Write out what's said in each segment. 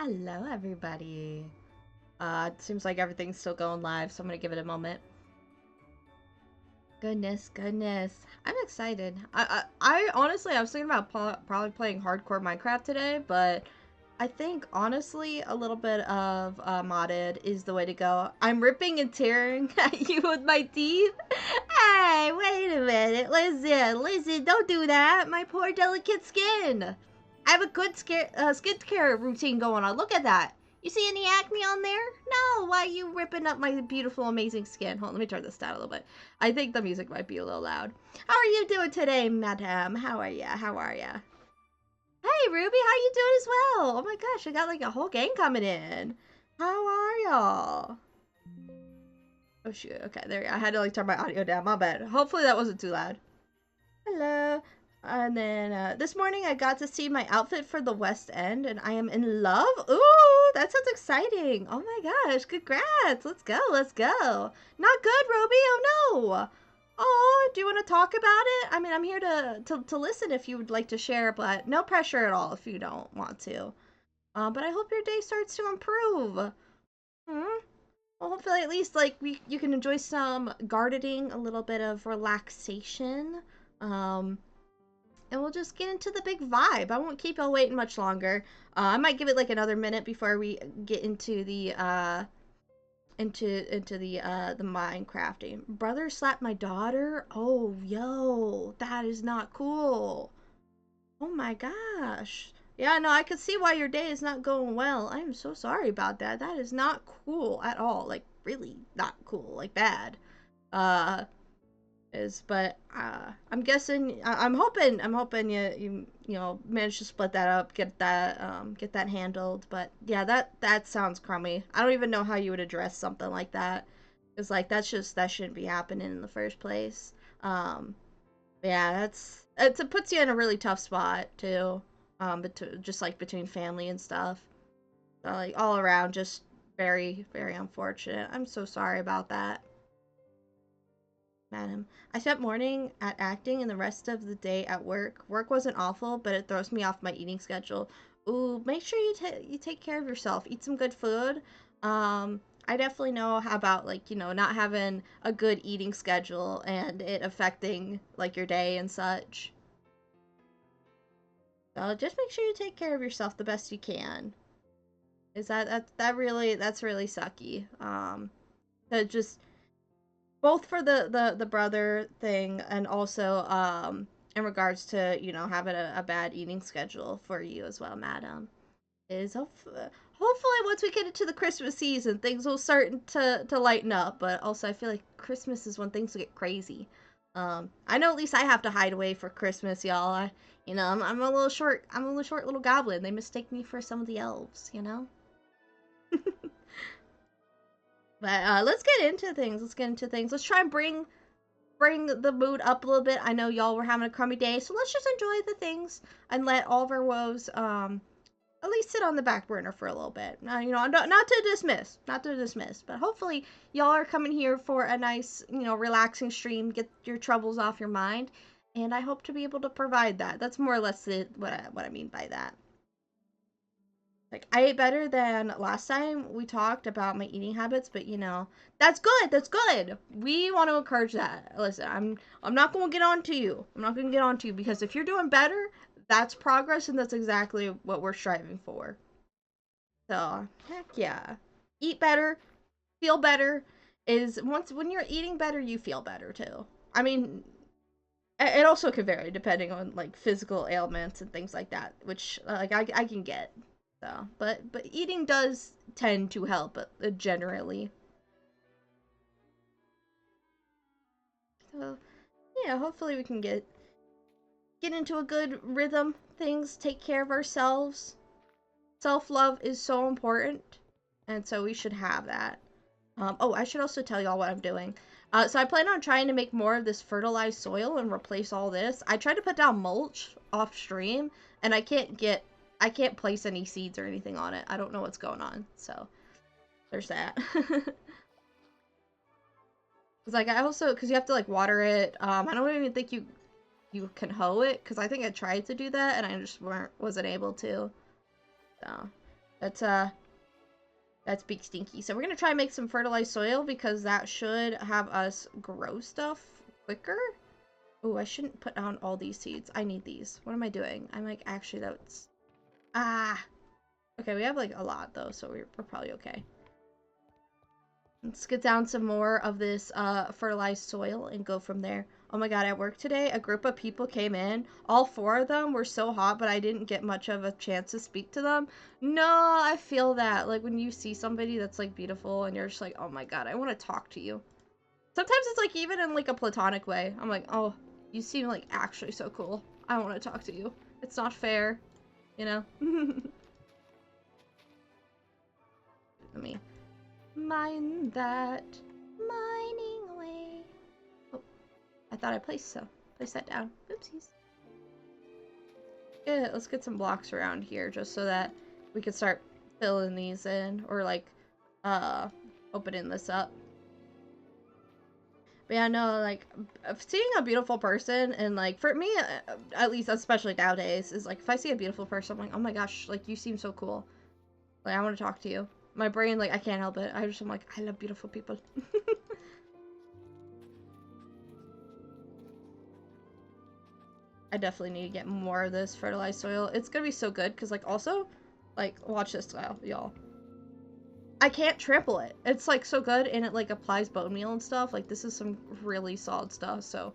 Hello, everybody. It seems like everything's still going live, so I'm gonna give it a moment. Goodness. I'm excited. I honestly, I was thinking about probably playing hardcore Minecraft today, but I think, honestly, a little bit of modded is the way to go. I'm ripping and tearing at you with my teeth. Hey, wait a minute. Listen, don't do that. My poor delicate skin. I have a good skincare routine going on. Look at that. You see any acne on there? No, why are you ripping up my beautiful, amazing skin? Hold on, let me turn this down a little bit. I think the music might be a little loud. How are you doing today, madam? How are ya? Hey, Ruby, how you doing as well? Oh my gosh, I got like a whole gang coming in. How are y'all? Oh shoot, okay, there we go. I had to like turn my audio down, my bad. Hopefully that wasn't too loud. Hello. And then this morning I got to see my outfit for the West End and I am in love. Ooh, that sounds exciting. Oh my gosh, congrats. Let's go. Not good, Ruby. Oh no. Oh, do you want to talk about it? I mean, I'm here to listen if you would like to share, but no pressure at all if you don't want to. But I hope your day starts to improve. Hmm? Well, hopefully at least like you can enjoy some gardening, a little bit of relaxation. Um, and we'll just get into the big vibe. I won't keep y'all waiting much longer. I might give it like another minute before we get into the the Minecrafting. Brother slapped my daughter. Oh, yo, that is not cool. Oh my gosh. Yeah, no, I can see why your day is not going well. I am so sorry about that. That is not cool at all. Like really not cool. Like bad. Uh but I'm guessing I'm hoping you know manage to split that up, get that handled. But yeah, that sounds crummy. I don't even know how you would address something like that. It's like that shouldn't be happening in the first place. Um, yeah, it puts you in a really tough spot too. But just like between family and stuff. So like all around, just very unfortunate. I'm so sorry about that. Madam, I spent morning at acting and the rest of the day at work. Work wasn't awful, but it throws me off my eating schedule. Ooh, make sure you take care of yourself. Eat some good food. I definitely know how about like, you know, not having a good eating schedule and it affecting like your day and such. So just make sure you take care of yourself the best you can. Is that's really sucky. To just both for the brother thing and also in regards to you know having a bad eating schedule for you as well, madam. Is hopefully once we get into the Christmas season things will start to lighten up, but also I feel like Christmas is when things get crazy. I know at least I have to hide away for Christmas, y'all. You know, I'm a little short. I'm a little short little goblin. They mistake me for some of the elves, you know. But let's get into things. Let's try and bring the mood up a little bit. I know y'all were having a crummy day, so let's just enjoy the things and let all of our woes at least sit on the back burner for a little bit. You know, not to dismiss, but hopefully y'all are coming here for a nice, you know, relaxing stream, get your troubles off your mind, and I hope to be able to provide that. That's more or less what I mean by that. Like I ate better than last time we talked about my eating habits, but you know, that's good. That's good. We want to encourage that. Listen, I'm not going to get on to you. I'm not going to get on to you because if you're doing better, that's progress and that's exactly what we're striving for. So, heck yeah. Eat better, feel better is once when you're eating better, you feel better too. I mean, it also could vary depending on like physical ailments and things like that, which like I can get. So, but eating does tend to help generally. So, yeah, hopefully we can get into a good rhythm. Things, take care of ourselves. Self-love is so important, and so we should have that. Oh, I should also tell y'all what I'm doing. So I plan on trying to make more of this fertilized soil and replace all this. I tried to put down mulch off stream, and I can't place any seeds or anything on it. I don't know what's going on. So there's that. It's like I also because you have to like water it. I don't even think you can hoe it because I think I tried to do that and I just wasn't able to. So That's big stinky. So we're gonna try and make some fertilized soil because that should have us grow stuff quicker. Oh, I shouldn't put down all these seeds. I need these. What am I doing? I'm like, actually, that's... Ah! Okay, we have like a lot though, so we're probably okay. Let's get down some more of this fertilized soil and go from there. Oh my god, at work today, a group of people came in. All 4 of them were so hot, but I didn't get much of a chance to speak to them. No, I feel that. Like, when you see somebody that's, like, beautiful, and you're just like, oh my god, I want to talk to you. Sometimes it's, like, even in, like, a platonic way. I'm like, oh, you seem, like, actually so cool. I want to talk to you. It's not fair, you know? Let me mine that. Mining away. Oh, I thought I placed that down. Oopsies. Yeah, let's get some blocks around here just so that we can start filling these in or like opening this up. But yeah, no, like seeing a beautiful person and like for me, at least especially nowadays, is like if I see a beautiful person, I'm like, oh my gosh, like you seem so cool. Like I want to talk to you. My brain, like I can't help it. I'm like, I love beautiful people. I definitely need to get more of this fertilized soil. It's gonna be so good because, like, also, like, watch this style, y'all. I can't trample it. It's, like, so good, and it, like, applies bone meal and stuff. Like, this is some really solid stuff, so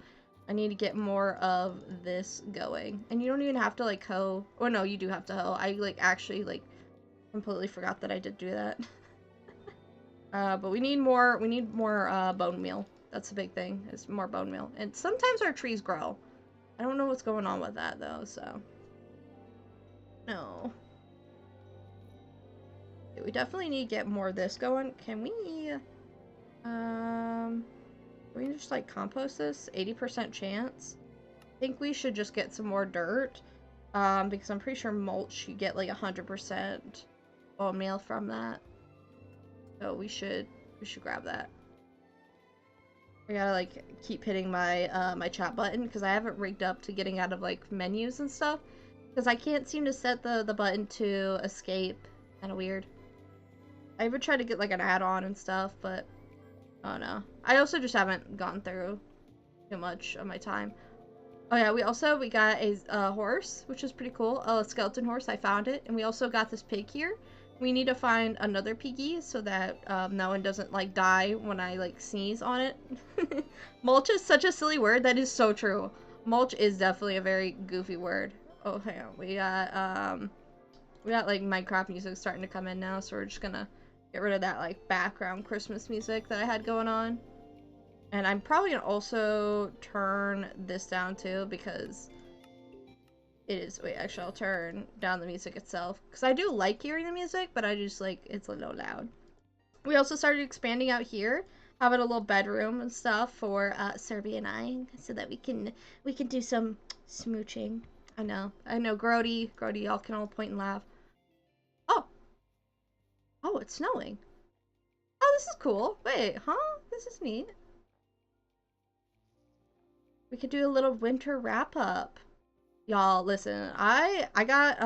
I need to get more of this going. And you don't even have to, like, hoe. Oh, no, you do have to hoe. I, like, actually, like, completely forgot that I did do that. But we need more bone meal. That's the big thing, is more bone meal. And sometimes our trees grow. I don't know what's going on with that, though, so... No. Okay, we definitely need to get more of this going. Can we just, like, compost this? 80% chance? I think we should just get some more dirt, because I'm pretty sure mulch, you get, like, 100% bone meal from that. So we should grab that. I gotta, like, keep hitting my, my chat button, because I haven't rigged up to getting out of, like, menus and stuff. Because I can't seem to set the button to escape. Kinda weird. I even tried to get, like, an add-on and stuff, but... Oh, no. I also just haven't gone through too much of my time. Oh, yeah, we got a horse, which is pretty cool. Oh, a skeleton horse. I found it. And we also got this pig here. We need to find another piggy so that no one doesn't, like, die when I, like, sneeze on it. Mulch is such a silly word. That is so true. Mulch is definitely a very goofy word. Oh, hang on. We got, like, Minecraft music starting to come in now, so we're just gonna get rid of that, like, background Christmas music that I had going on. And I'm probably gonna also turn this down, too, because... It is. Wait, actually, I'll turn down the music itself. Because I do like hearing the music, but I just, like, it's a little loud. We also started expanding out here. Having a little bedroom and stuff for Serby and I. So that we can do some smooching. I know, Grody, y'all can all point and laugh. Oh! Oh, it's snowing. Oh, this is cool. Wait, huh? This is neat. We could do a little winter wrap-up. Y'all, listen, I got,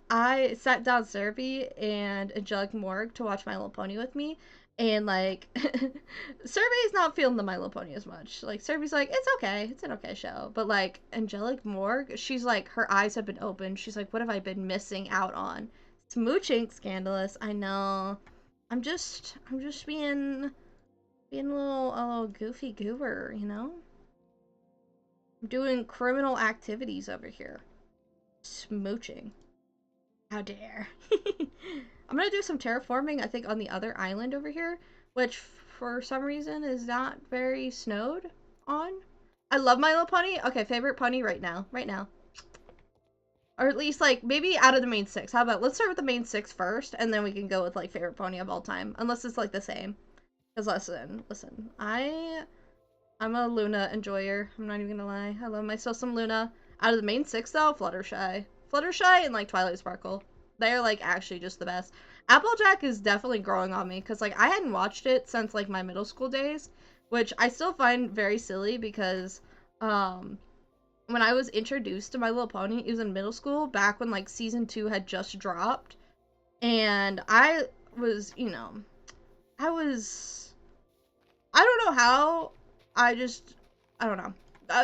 I sat down Serby and Angelic Morg to watch My Little Pony with me, and, like, Serby's not feeling the My Little Pony as much. Like, Serby's like, it's okay, it's an okay show, but, like, Angelic Morg, she's like, her eyes have been opened, she's like, what have I been missing out on? Smooching, scandalous, I know. I'm just being a little goofy goober, you know? Doing criminal activities over here. Smooching. How dare. I'm gonna do some terraforming, I think, on the other island over here, which for some reason is not very snowed on. I love My Little Pony. Okay, favorite pony right now. Right now. Or at least, like, maybe out of the main 6. How about, let's start with the main 6 first, and then we can go with, like, favorite pony of all time. Unless it's, like, the same. Because, listen. I'm a Luna enjoyer. I'm not even gonna lie. I love myself some Luna. Out of the main 6, though, Fluttershy. Fluttershy and, like, Twilight Sparkle. They're, like, actually just the best. Applejack is definitely growing on me, because, like, I hadn't watched it since, like, my middle school days, which I still find very silly, because, when I was introduced to My Little Pony, it was in middle school, back when, like, season 2 had just dropped, And I was, I was, I don't know how, I just, I don't know.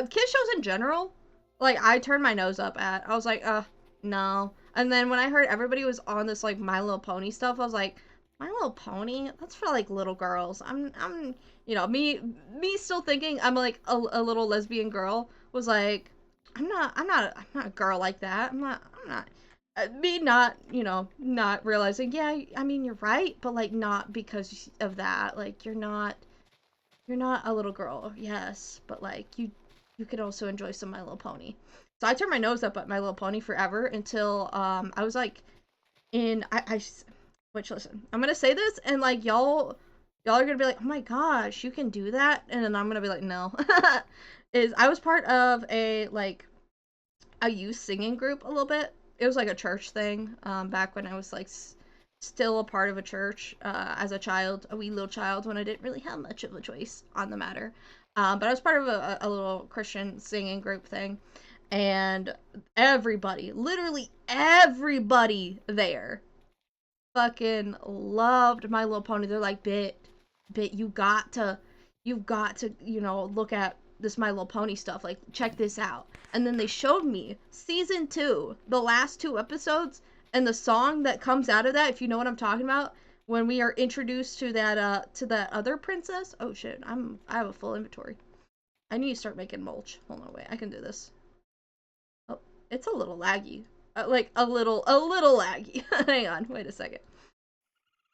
Kids shows in general, like, I turned my nose up at. I was like, no. And then when I heard everybody was on this, like, My Little Pony stuff, I was like, My Little Pony? That's for, like, little girls. Me still thinking I'm, like, a little lesbian girl was like, I'm not a girl like that. I'm not. Me not, not realizing, yeah, I mean, you're right, but, like, not because of that. Like, you're not a little girl, yes, but like you could also enjoy some My Little Pony. So I turned my nose up at My Little Pony forever until I was like in which listen, I'm gonna say this and like y'all are gonna be like, oh my gosh, you can do that, and then I'm gonna be like, no. Is I was part of a youth singing group a little bit. It was like a church thing back when I was like still a part of a church as a child, a wee little child, when I didn't really have much of a choice on the matter. But I was part of a little Christian singing group thing, and everybody, literally everybody there, fucking loved My Little Pony. They're like, bit, you've got to, look at this My Little Pony stuff. Like, check this out. And then they showed me season 2, the last 2 episodes, and the song that comes out of that, if you know what I'm talking about, when we are introduced to that other princess. Oh shit, I have a full inventory. I need to start making mulch. Hold on, wait, I can do this. Oh, it's a little laggy. Like a little laggy. Hang on, wait a second.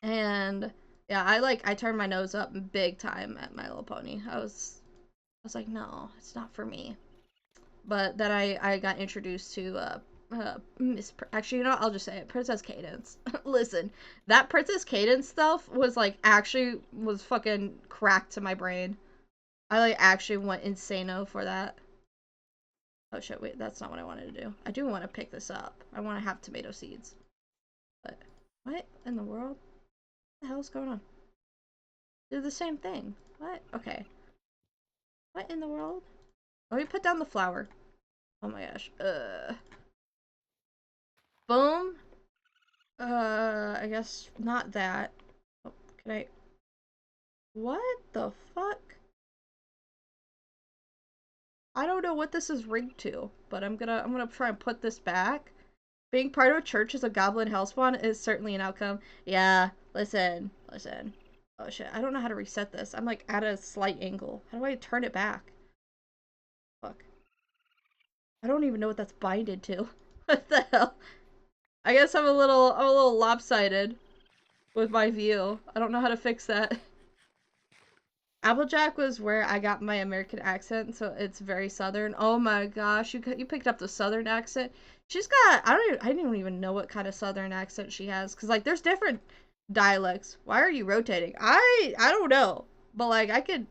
And yeah, I turned my nose up big time at My Little Pony. I was like, no, it's not for me. But then I got introduced to actually, I'll just say it, Princess Cadence. Listen, that Princess Cadence stuff was like actually was fucking cracked to my brain. I like actually went insano for that. Oh shit, wait, that's not what I wanted to do. I do want to pick this up. I want to have tomato seeds. But what in the world? What the hell's going on? They're the same thing. What? Okay. What in the world? Let me put down the flour. Oh my gosh. Boom. I guess not that. Oh, can I? What the fuck? I don't know what this is rigged to, but I'm gonna try and put this back. Being part of a church as a goblin hellspawn is certainly an outcome. Yeah, listen. Oh shit, I don't know how to reset this. I'm like at a slight angle. How do I turn it back? Fuck. I don't even know what that's binded to. What the hell? I guess I'm a little lopsided with my view. I don't know how to fix that. Applejack was where I got my American accent, so it's very southern. Oh my gosh, you picked up the southern accent. She's got I don't even know what kind of southern accent she has, cuz like there's different dialects. Why are you rotating? I don't know. But like I could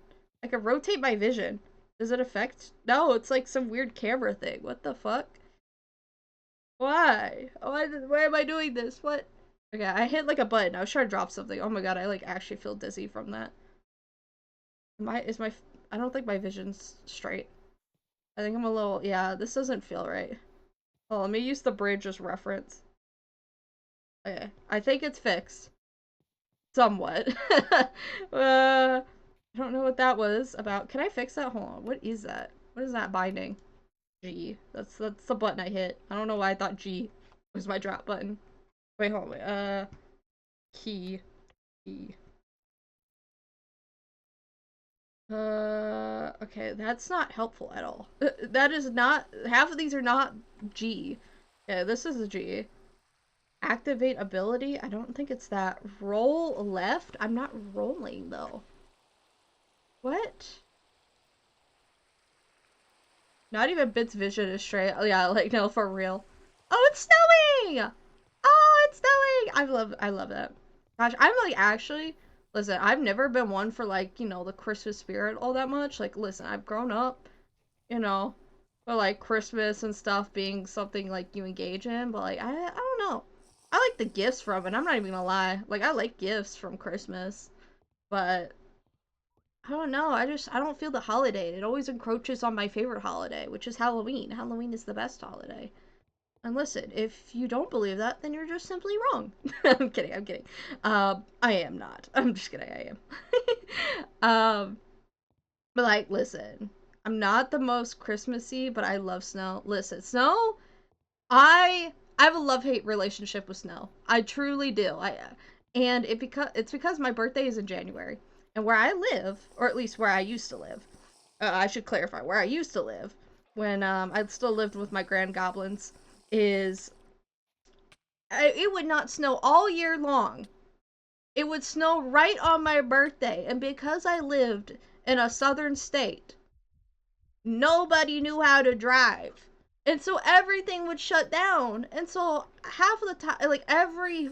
rotate my vision. Does it affect? No, it's like some weird camera thing. What the fuck? Why? Why am I doing this? What? Okay, I hit like a button. I was trying to drop something. Oh my god, I like actually feel dizzy from that. I don't think my vision's straight. I think I'm a little, yeah, this doesn't feel right. Oh, let me use the bridge as reference. Okay, I think it's fixed. Somewhat. I don't know what that was about. Can I fix that? Hold on, what is that? What is that binding? G. That's the button I hit. I don't know why I thought G was my drop button. Wait, hold on, wait. Key. Key. Okay, that's not helpful at all. That is not, half of these are not G. Okay, this is a G. Activate ability? I don't think it's that. Roll left? I'm not rolling, though. What? Not even Bit's vision is straight. Oh, yeah, like, no, for real. Oh, it's snowing! Oh, it's snowing! I love that. Gosh, I'm like, actually, listen, I've never been one for, like, the Christmas spirit all that much. Like, listen, I've grown up, you know, for, like, Christmas and stuff being something, like, you engage in, but, like, I don't know. I like the gifts from it, I'm not even gonna lie. Like, I like gifts from Christmas, but I don't know, I don't feel the holiday. It always encroaches on my favorite holiday, which is Halloween. Halloween is the best holiday. And listen, if you don't believe that, then you're just simply wrong. I'm kidding, I'm kidding. I am not. I'm just kidding, I am. But like, listen, I'm not the most Christmassy, but I love snow. Listen, snow, I have a love-hate relationship with snow. I truly do. And it's because my birthday is in January. And where I live, or at least where I used to live, I should clarify, where I used to live, when I still lived with my grand goblins, is it would not snow all year long. It would snow right on my birthday, and because I lived in a southern state, nobody knew how to drive. And so everything would shut down. And so half of the time, like every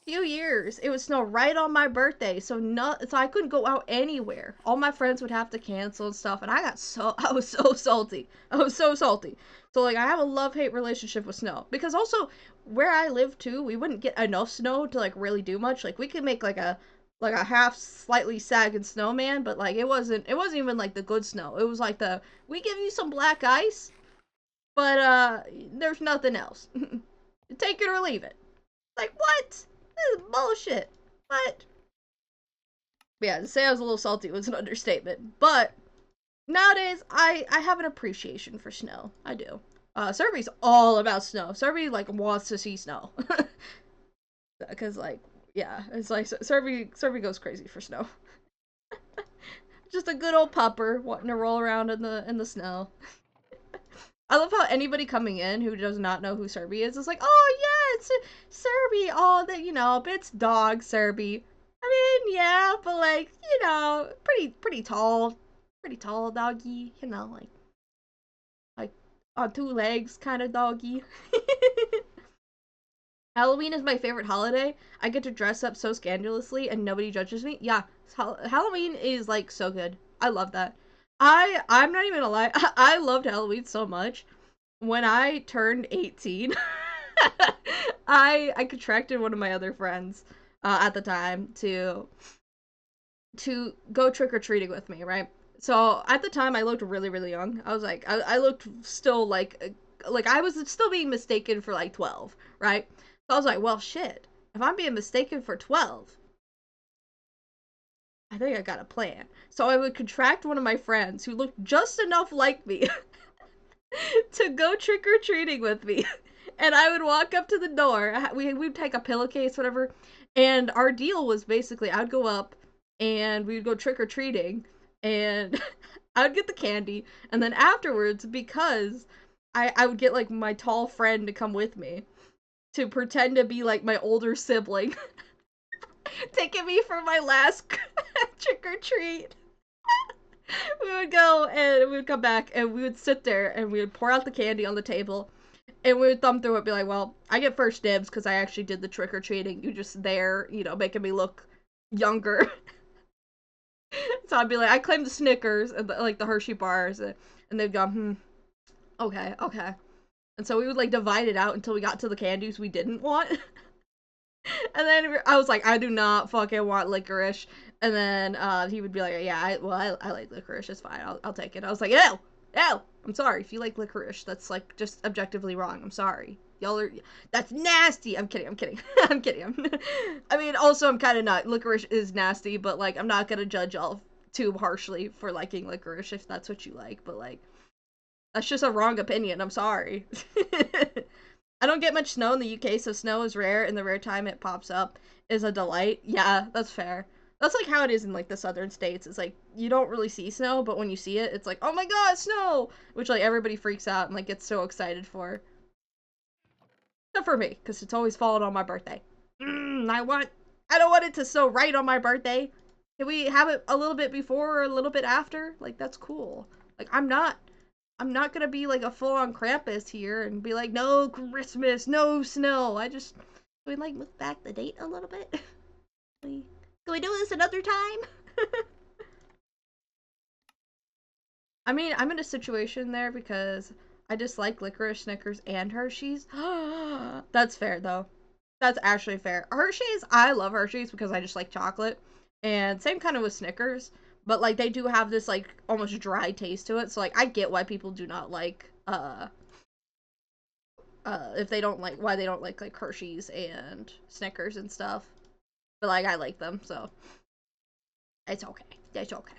few years, it would snow right on my birthday. So I couldn't go out anywhere. All my friends would have to cancel and stuff, and I was so salty. I was so salty. So like I have a love-hate relationship with snow, because also where I live too, we wouldn't get enough snow to like really do much. Like we could make like a half slightly sagging snowman, but like it wasn't even like the good snow. It was like the we give you some black ice, but there's nothing else. Take it or leave it. Like what? This is bullshit. But yeah, to say I was a little salty was an understatement. But nowadays I have an appreciation for snow. I do. Serby's all about snow. Serby like wants to see snow. Cause like yeah, it's like Serby goes crazy for snow. Just a good old pupper wanting to roll around in the snow. I love how anybody coming in who does not know who Serby is like, oh yeah, it's Serby. Oh, that but it's dog Serby. I mean, yeah, but like pretty tall doggy. Like on two legs kind of doggy. Halloween is my favorite holiday. I get to dress up so scandalously and nobody judges me. Yeah, Halloween is like so good. I love that. I'm not even gonna lie. I loved Halloween so much. When I turned 18, I contracted one of my other friends at the time to go trick or treating with me, right? So at the time, I looked really really young. I was like, I looked still like I was still being mistaken for like 12, right? So I was like, well, shit. If I'm being mistaken for 12, I think I got a plan. So I would contract one of my friends who looked just enough like me to go trick or treating with me. And I would walk up to the door. We'd take a pillowcase, whatever. And our deal was basically I'd go up and we'd go trick or treating. And I would get the candy. And then afterwards, because I would get like my tall friend to come with me to pretend to be like my older sibling, taking me for my last trick or treat. We would go and we would come back and we would sit there and we would pour out the candy on the table and we would thumb through it, be like, well, I get first dibs because I actually did the trick or treating. You just there, making me look younger. So I'd be like, I claim the Snickers and like the Hershey bars, and they'd go, okay, okay. And so we would like divide it out until we got to the candies we didn't want. And then I was like, I do not fucking want licorice. And then he would be like, yeah, I like licorice. It's fine. I'll take it. I was like, ew, ew. I'm sorry. If you like licorice, that's like just objectively wrong. I'm sorry. That's nasty. I'm kidding. I'm kidding. I'm kidding. I mean, also, I'm kind of not. Licorice is nasty, but like, I'm not gonna judge y'all too harshly for liking licorice if that's what you like. But like, that's just a wrong opinion. I'm sorry. I don't get much snow in the UK, so snow is rare, and the rare time it pops up is a delight. Yeah, that's fair. That's like how it is in like the southern states. It's like you don't really see snow, but when you see it, it's like, oh my god, snow! Which like everybody freaks out and like gets so excited for. Except for me, because it's always fallen on my birthday. I don't want it to snow right on my birthday. Can we have it a little bit before or a little bit after? Like that's cool. Like I'm not gonna be like a full-on Krampus here and be like, no Christmas, no snow. Can we like move back the date a little bit? Can we do this another time? I mean, I'm in a situation there because I dislike licorice, Snickers, and Hershey's. That's fair though. That's actually fair. Hershey's, I love Hershey's because I just like chocolate. And same kind of with Snickers. But like they do have this like almost dry taste to it. So like I get why people do not like if they don't like why they don't like Hershey's and Snickers and stuff. But like I like them, so it's okay. It's okay.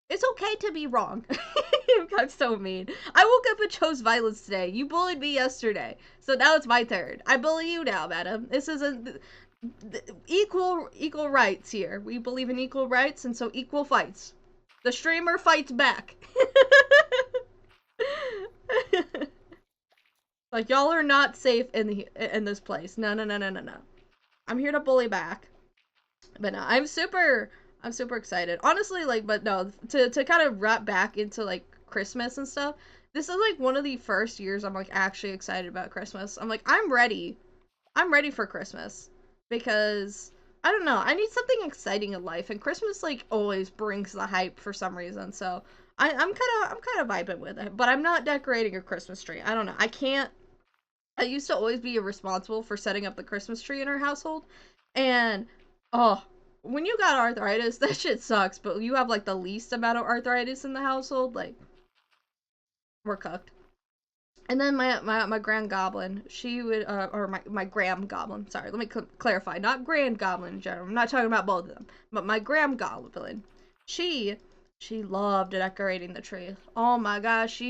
It's okay to be wrong. I'm so mean. I woke up and chose violence today. You bullied me yesterday, so now it's my turn. I bully you now, madam. This is a equal rights here. We believe in equal rights, and so equal fights. The streamer fights back. Like y'all are not safe in this place. No, no, no, no, no, no. I'm here to bully back. But no, I'm super excited. Honestly, like, but no, to kind of wrap back into like Christmas and stuff. This is like one of the first years I'm like actually excited about Christmas. I'm like, I'm ready. I'm ready for Christmas because I don't know. I need something exciting in life, and Christmas like always brings the hype for some reason. So I'm kind of vibing with it, but I'm not decorating a Christmas tree. I don't know. I can't. I used to always be responsible for setting up the Christmas tree in our household, and oh, when you got arthritis, that shit sucks. But you have like the least amount of arthritis in the household, like we're cooked. And then my grand goblin, she would or my gram goblin. Sorry, let me clarify. Not grand goblin in general. I'm not talking about both of them, but my gram goblin. She she loved decorating the tree. Oh my gosh,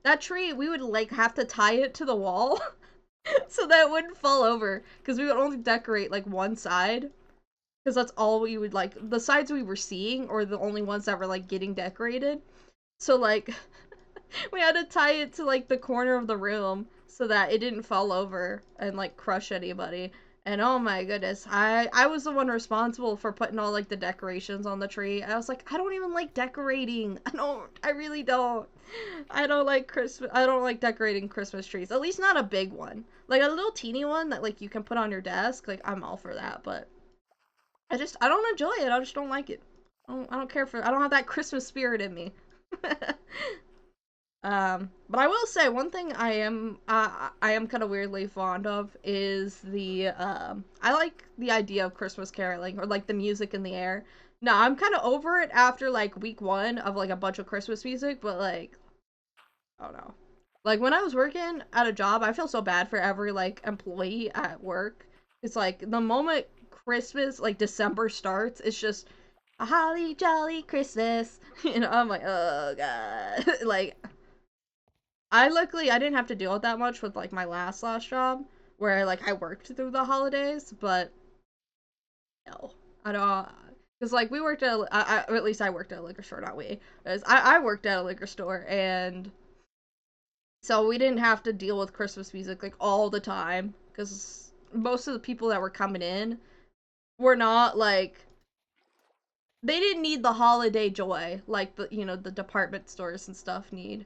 that tree we would like have to tie it to the wall so that it wouldn't fall over because we would only decorate like one side because that's all we would like. The sides we were seeing or the only ones that were like getting decorated. So like we had to tie it to like the corner of the room so that it didn't fall over and like crush anybody. And oh my goodness, I was the one responsible for putting all like the decorations on the tree. I was like, I don't even like decorating. I really don't. I don't like Christmas. I don't like decorating Christmas trees. At least not a big one. Like a little teeny one that like you can put on your desk. Like I'm all for that, but I don't enjoy it. I just don't like it. I don't care for. I don't have that Christmas spirit in me. But I will say one thing I am kind of weirdly fond of is the I like the idea of Christmas caroling or like the music in the air. No, I'm kind of over it after like week 1 of like a bunch of Christmas music, but like I don't know. Like when I was working at a job, I feel so bad for every like employee at work. It's like the moment Christmas like December starts, it's just a holly jolly Christmas. You know, I'm like, oh god. Like I didn't have to deal with that much with like my last job where like I worked through the holidays, but no, I don't. Because like we worked or at least I worked at a liquor store, not we. I worked at a liquor store, and so we didn't have to deal with Christmas music like all the time. Because most of the people that were coming in were not like they didn't need the holiday joy like the department stores and stuff need.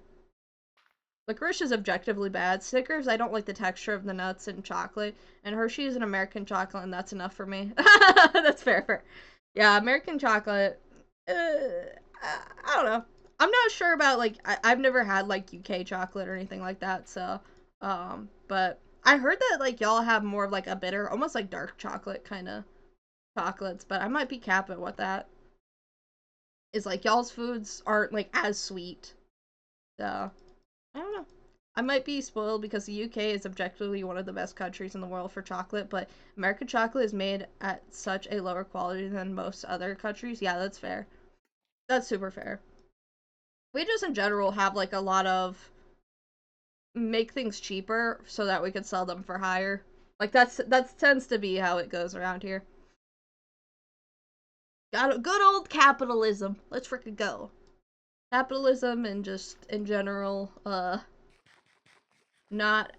Licorice is objectively bad. Snickers, I don't like the texture of the nuts and chocolate. And Hershey is an American chocolate, and that's enough for me. That's fair. Yeah, American chocolate. I don't know. I'm not sure about like I've never had like UK chocolate or anything like that. So, but I heard that like y'all have more of like a bitter, almost like dark chocolate kind of chocolates. But I might be capping what that is. Like y'all's foods aren't like as sweet. So I don't know. I might be spoiled because the UK is objectively one of the best countries in the world for chocolate, but American chocolate is made at such a lower quality than most other countries. Yeah, that's fair. That's super fair. We just in general have like a lot of make things cheaper so that we could sell them for higher. Like that tends to be how it goes around here. Got good old capitalism. Let's frickin' go. Capitalism and just in general, not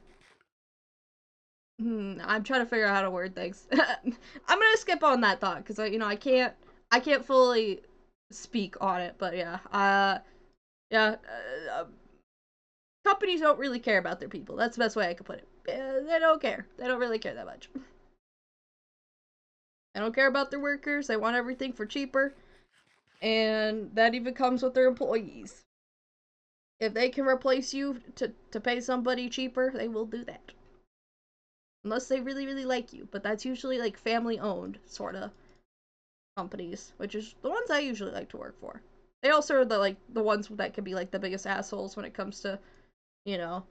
I'm trying to figure out how to word things. I'm gonna skip on that thought because I can't fully speak on it. But yeah, yeah, companies don't really care about their people. That's the best way I could put it. They don't care. They don't really care that much. They don't care about their workers. They want everything for cheaper, and that even comes with their employees. If they can replace you to pay somebody cheaper, they will do that. Unless they really, really like you. But that's usually like family owned, sort of companies, which is the ones I usually like to work for. They also are the ones that can be like the biggest assholes when it comes to, you know,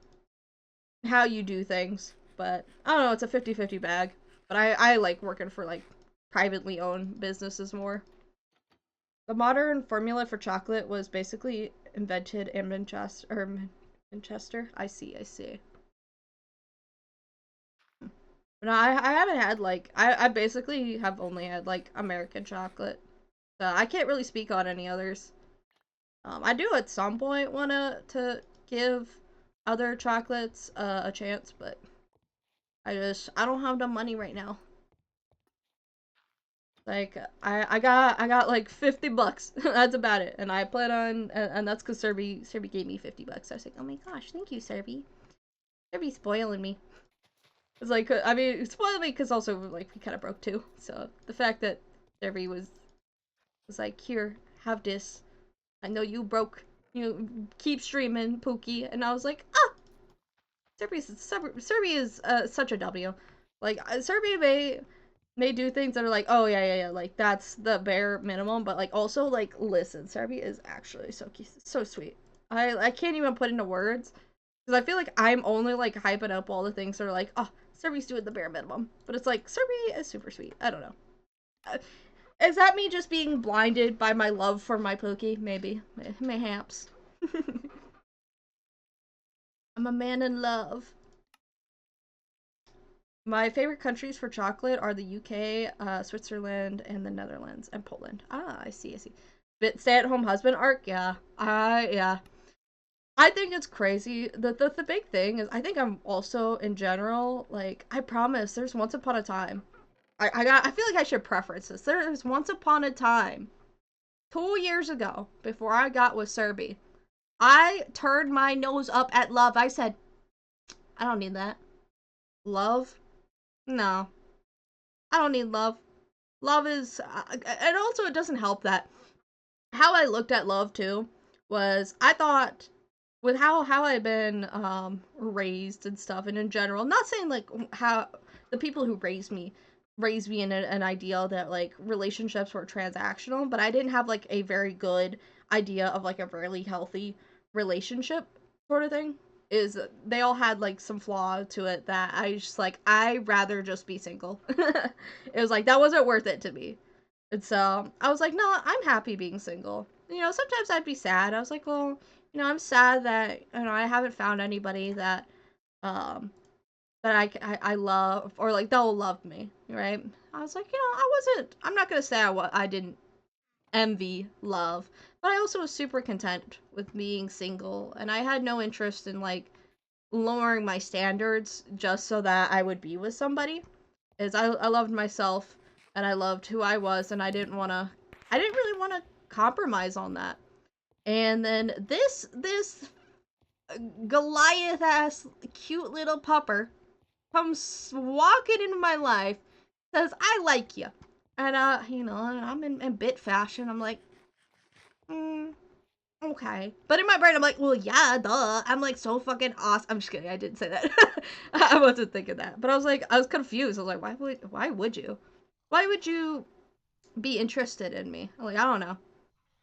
how you do things. But I don't know, it's a 50-50 bag. But I like working for like privately owned businesses more. The modern formula for chocolate was basically invented in Manchester. I see, I see. No, I haven't had like I basically have only had like American chocolate. So I can't really speak on any others. I do at some point wanna to give other chocolates a chance, but I don't have the money right now. Like I got like $50. That's about it, and I plan on and that's because Serby gave me $50. I was like, oh my gosh, thank you, Serby. Serby's spoiling me. It's like I mean, it spoiled me because also like we kind of broke too. So the fact that Serby was like, here, have this. I know you broke. You keep streaming, Pookie, and I was like, ah, Serby is such a W. Like Serby may do things that are like, oh yeah, like that's the bare minimum, but like also like listen, Serby is actually so cute, so sweet. I can't even put into words because I feel like I'm only like hyping up all the things that are like, oh, Serby's doing the bare minimum, but it's like Serby is super sweet. I don't know. Is that me just being blinded by my love for my Pookie? Maybe, mayhaps. I'm a man in love. My favorite countries for chocolate are the UK, Switzerland, and the Netherlands, and Poland. Ah, I see, I see. But stay-at-home husband arc, yeah. Yeah. I think it's crazy. The big thing is I think I'm also in general, like, I promise there's once upon a time. I feel like I should preference this. There's once upon a time, 2 years ago, before I got with Serby, I turned my nose up at love. I said, I don't need that. Love? No. I don't need love. Love is and also it doesn't help that how I looked at love too was I thought with how I've been raised and stuff and in general, not saying like how the people who raised me in an ideal that like relationships were transactional, but I didn't have like a very good idea of like a really healthy relationship sort of thing. Is they all had like some flaw to it that I just like I'd rather just be single. It was like that wasn't worth it to me. And so I was like, no, I'm happy being single. You know, sometimes I'd be sad. I was like, well, you know, I'm sad that I haven't found anybody that um that I love or like they'll love me, right? I was like, I'm not gonna say I didn't envy love, but I also was super content with being single, and I had no interest in like lowering my standards just so that I would be with somebody. Is I loved myself and I loved who I was, and I didn't really want to compromise on that. And then this Goliath ass cute little pupper comes walking into my life, says I like you, and I'm in bit fashion. I'm like, mm, okay, but in my brain I'm like, well, yeah, duh. I'm like so fucking awesome. I'm just kidding. I didn't say that. I wasn't thinking that, but I was confused. I was like, why would you? Why would you be interested in me? Like, I don't know.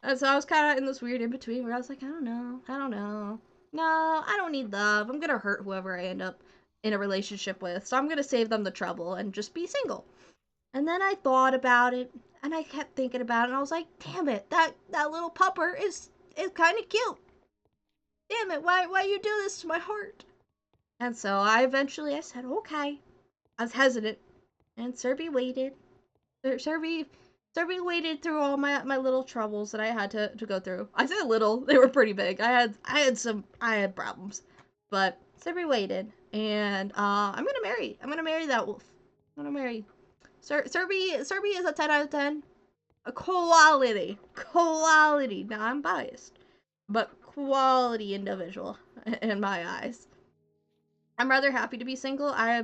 And so I was kind of in this weird in between where I was like, I don't know. No, I don't need love. I'm gonna hurt whoever I end up in a relationship with, so I'm gonna save them the trouble and just be single. And then I thought about it, and I kept thinking about it, and I was like, damn it, that little pupper is kind of cute. Damn it, why you do this to my heart? And so I said, okay. I was hesitant, and Serby waited. Serby waited through all my little troubles that I had to go through. I said little, they were pretty big. I had problems. But Serby waited, and I'm gonna marry that wolf. I'm gonna marry Serby is a 10 out of 10. A quality. Now I'm biased, but quality individual in my eyes. I'm rather happy to be single. I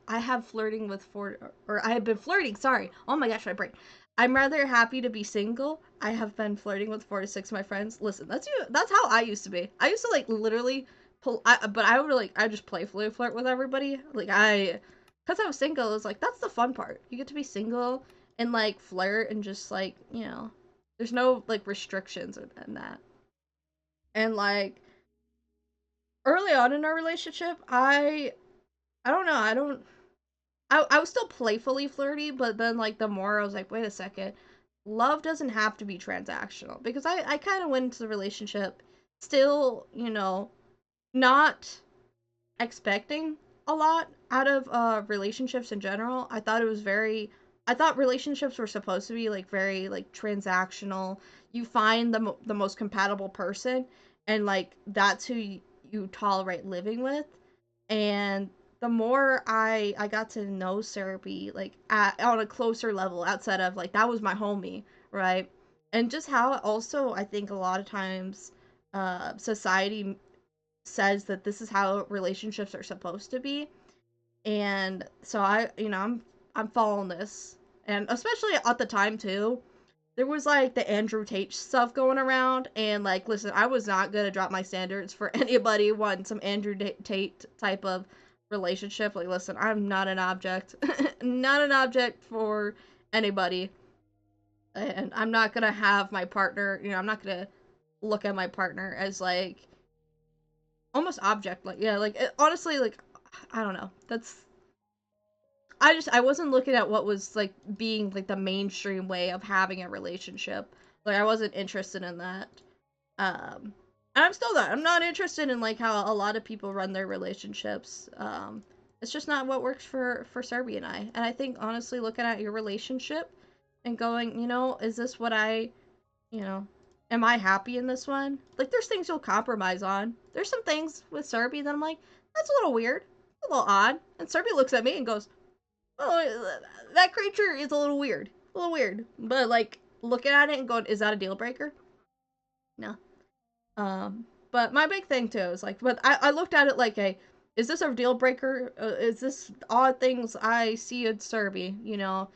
have flirting with four or I have been flirting. Sorry. Oh my gosh, my brain. I'm rather happy to be single. I have been flirting with 4 to 6 of my friends. Listen, that's you. That's how I used to be. I used to like literally pull. But I would like I just playfully flirt with everybody. Because I was single. It was like that's the fun part. You get to be single and like flirt and just like there's no like restrictions in that. And like early on in our relationship, I don't know, I was still playfully flirty, but then like the more I was like, wait a second, love doesn't have to be transactional, because I kind of went into the relationship still, not expecting a lot out of relationships in general. I thought relationships were supposed to be like very like transactional. You find the most compatible person, and like that's who you tolerate living with. And the more I got to know Syrupy like on a closer level, outside of like that was my homie, right? And just how also I think a lot of times society says that this is how relationships are supposed to be. And so I'm following this. And especially at the time too, there was like the Andrew Tate stuff going around, and like listen, I was not going to drop my standards for anybody wanting some Andrew Tate type of relationship. Like listen, I'm not an object. Not an object for anybody. And I'm not going to have my partner, I'm not going to look at my partner as like almost object, like yeah, like honestly, like I don't know, that's I wasn't looking at what was like being like the mainstream way of having a relationship. Like I wasn't interested in that. And I'm still not, I'm not interested in like how a lot of people run their relationships. It's just not what works for Serby and I. And I think honestly, looking at your relationship and going, is this what you know, am I happy in this one? Like, there's things you'll compromise on. There's some things with Serby that I'm like, that's a little weird, a little odd. And Serby looks at me and goes, oh, that creature is a little weird. But like, looking at it and going, is that a deal breaker? No. But my big thing too is like, but I looked at it like is this a deal breaker? Is this odd things I see in Serby?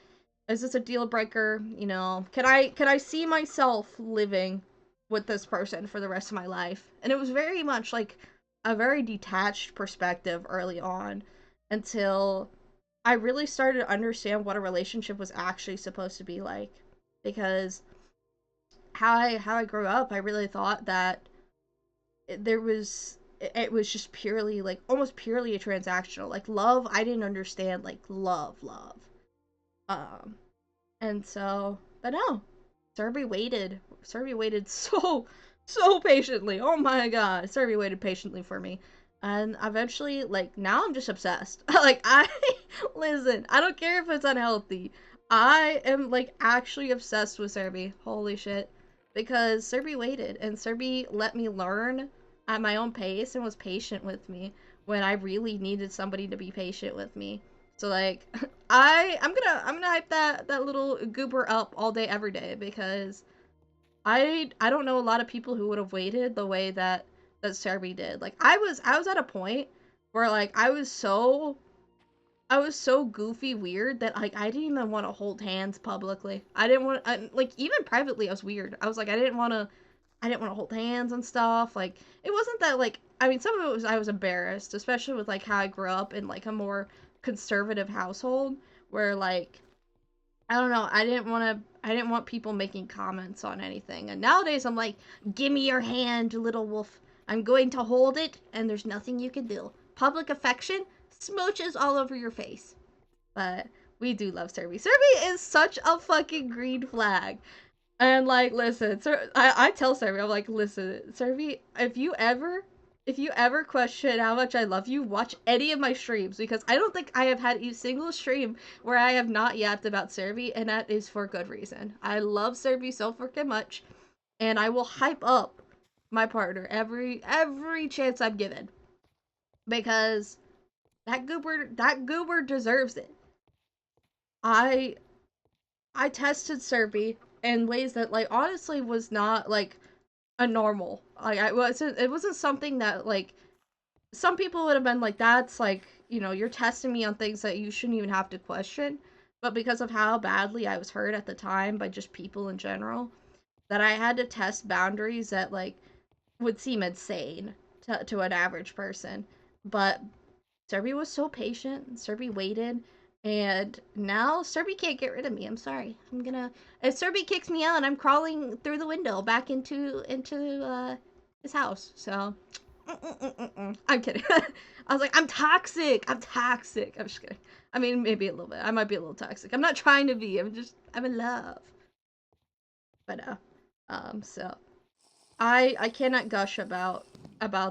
Is this a deal breaker? Can I see myself living with this person for the rest of my life? And it was very much like a very detached perspective early on, until I really started to understand what a relationship was actually supposed to be like. Because how I grew up, I really thought that it was just purely like almost purely a transactional, like love. I didn't understand like love. Um And so, but no, Serby waited so patiently. Oh my god, Serby waited patiently for me. And eventually, like, now I'm just obsessed. Like, listen, I don't care if it's unhealthy. I am, like, actually obsessed with Serby. Holy shit. Because Serby waited, and Serby let me learn at my own pace and was patient with me when I really needed somebody to be patient with me. So like I'm gonna hype that little goober up all day every day, because I don't know a lot of people who would have waited the way that Serby did. Like I was at a point where like I was so goofy weird that like I didn't even want to hold hands publicly. I didn't want like even privately I was weird. I was like I didn't want to hold hands and stuff. Like it wasn't that like I mean some of it was I was embarrassed, especially with like how I grew up in like a more conservative household where like I don't know, I didn't want people making comments on anything. And nowadays I'm like, "Give me your hand, little wolf. I'm going to hold it and there's nothing you can do." Public affection, smooches all over your face. But we do love Serby. Serby is such a fucking green flag. And like, listen, I tell Serby, I'm like, listen, Serby, if you ever question how much I love you, watch any of my streams, because I don't think I have had a single stream where I have not yapped about Serby, and that is for good reason. I love Serby so freaking much, and I will hype up my partner every chance I'm given, because that goober deserves it. I I tested Serby in ways that like honestly was not like a normal. Like it wasn't something that like some people would have been like, that's like, you're testing me on things that you shouldn't even have to question. But because of how badly I was hurt at the time by just people in general, that I had to test boundaries that like would seem insane to an average person. But Serby was so patient. Serby waited. And now Serby can't get rid of me. I'm sorry. If Serby kicks me out, I'm crawling through the window back into his house. So I'm kidding. I was like, I'm toxic. I'm toxic. I'm just kidding. I mean, maybe a little bit. I might be a little toxic. I'm not trying to be. I'm in love. But so I cannot gush about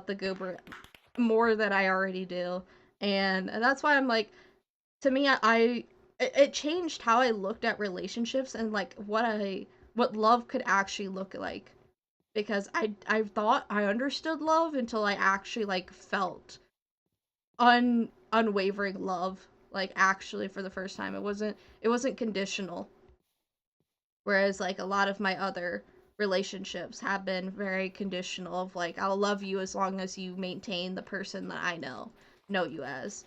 the goober more than I already do, and that's why I'm like, to me, it changed how I looked at relationships and like what love could actually look like, because I thought I understood love until I actually like felt unwavering love, like actually for the first time. It wasn't conditional, whereas like a lot of my other relationships have been very conditional of like, I'll love you as long as you maintain the person that I know you as.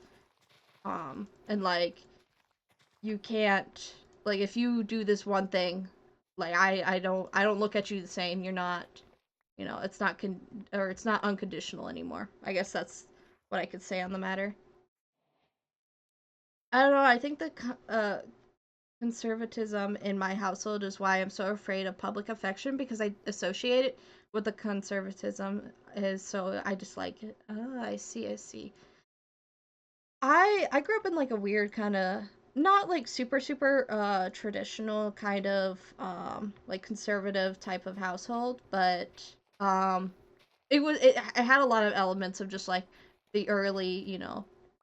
And like, you can't, like, if you do this one thing, like I don't look at you the same. You're not, it's not or it's not unconditional anymore. I guess that's what I could say on the matter. I don't know. I think the conservatism in my household is why I'm so afraid of public affection, because I associate it with the conservatism is, so I dislike it. Oh, I see, I see. I grew up in like a weird kind of, not like super traditional kind of like conservative type of household, but um it had a lot of elements of just like the early,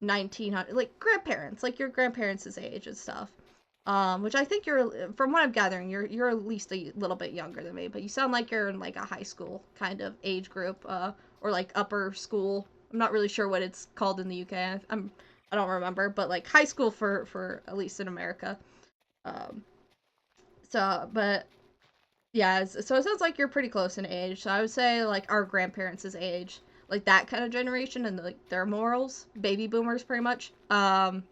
1900, like grandparents, like your grandparents' age and stuff. Which I think you're, from what I'm gathering, you're at least a little bit younger than me, but you sound like you're in like a high school kind of age group, or like upper school. I'm not really sure what it's called in the UK. I don't remember, but like high school for at least in America. Um, but yeah, so it sounds like you're pretty close in age. So I would say like our grandparents' age, like that kind of generation, and like their morals, baby boomers, pretty much. And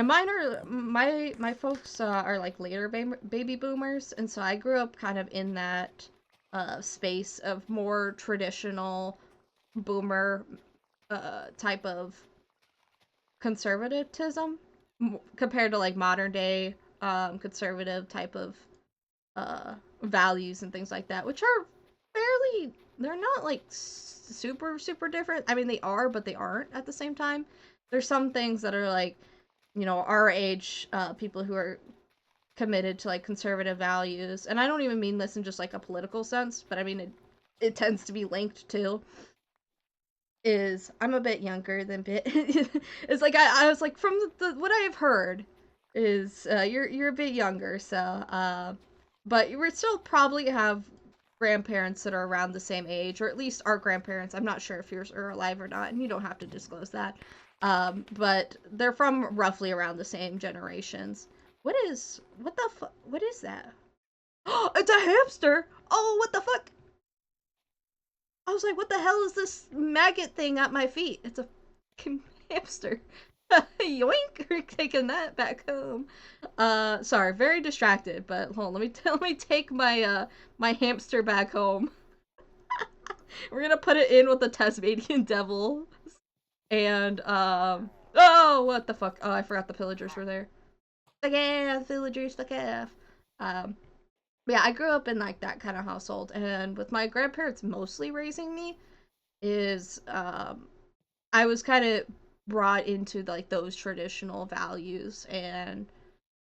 mine are, my folks are like later baby boomers, and so I grew up kind of in that space of more traditional boomer type of conservatism, compared to like modern day conservative type of values and things like that, which are fairly, they're not like super different. I mean, they are, but they aren't at the same time. There's some things that are like, our age, people who are committed to like conservative values, and I don't even mean this in just like a political sense, but I mean it tends to be linked to, is I'm a bit younger than bit. It's like I was like, from what I have heard is you're a bit younger, so but we still probably have grandparents that are around the same age, or at least our grandparents. I'm not sure if yours are alive or not, and you don't have to disclose that. But they're from roughly around the same generations. What is that? Oh, it's a hamster. Oh, what the fuck? I was like, what the hell is this maggot thing at my feet? It's a fucking hamster. Yoink! We're taking that back home. Sorry, very distracted, but hold on, let me take my hamster back home. We're gonna put it in with the Tasmanian devil. And oh, what the fuck? Oh, I forgot the pillagers were there. The calf, villagers, the calf. Um yeah, I grew up in like that kind of household, and with my grandparents mostly raising me, is I was kind of brought into like those traditional values, and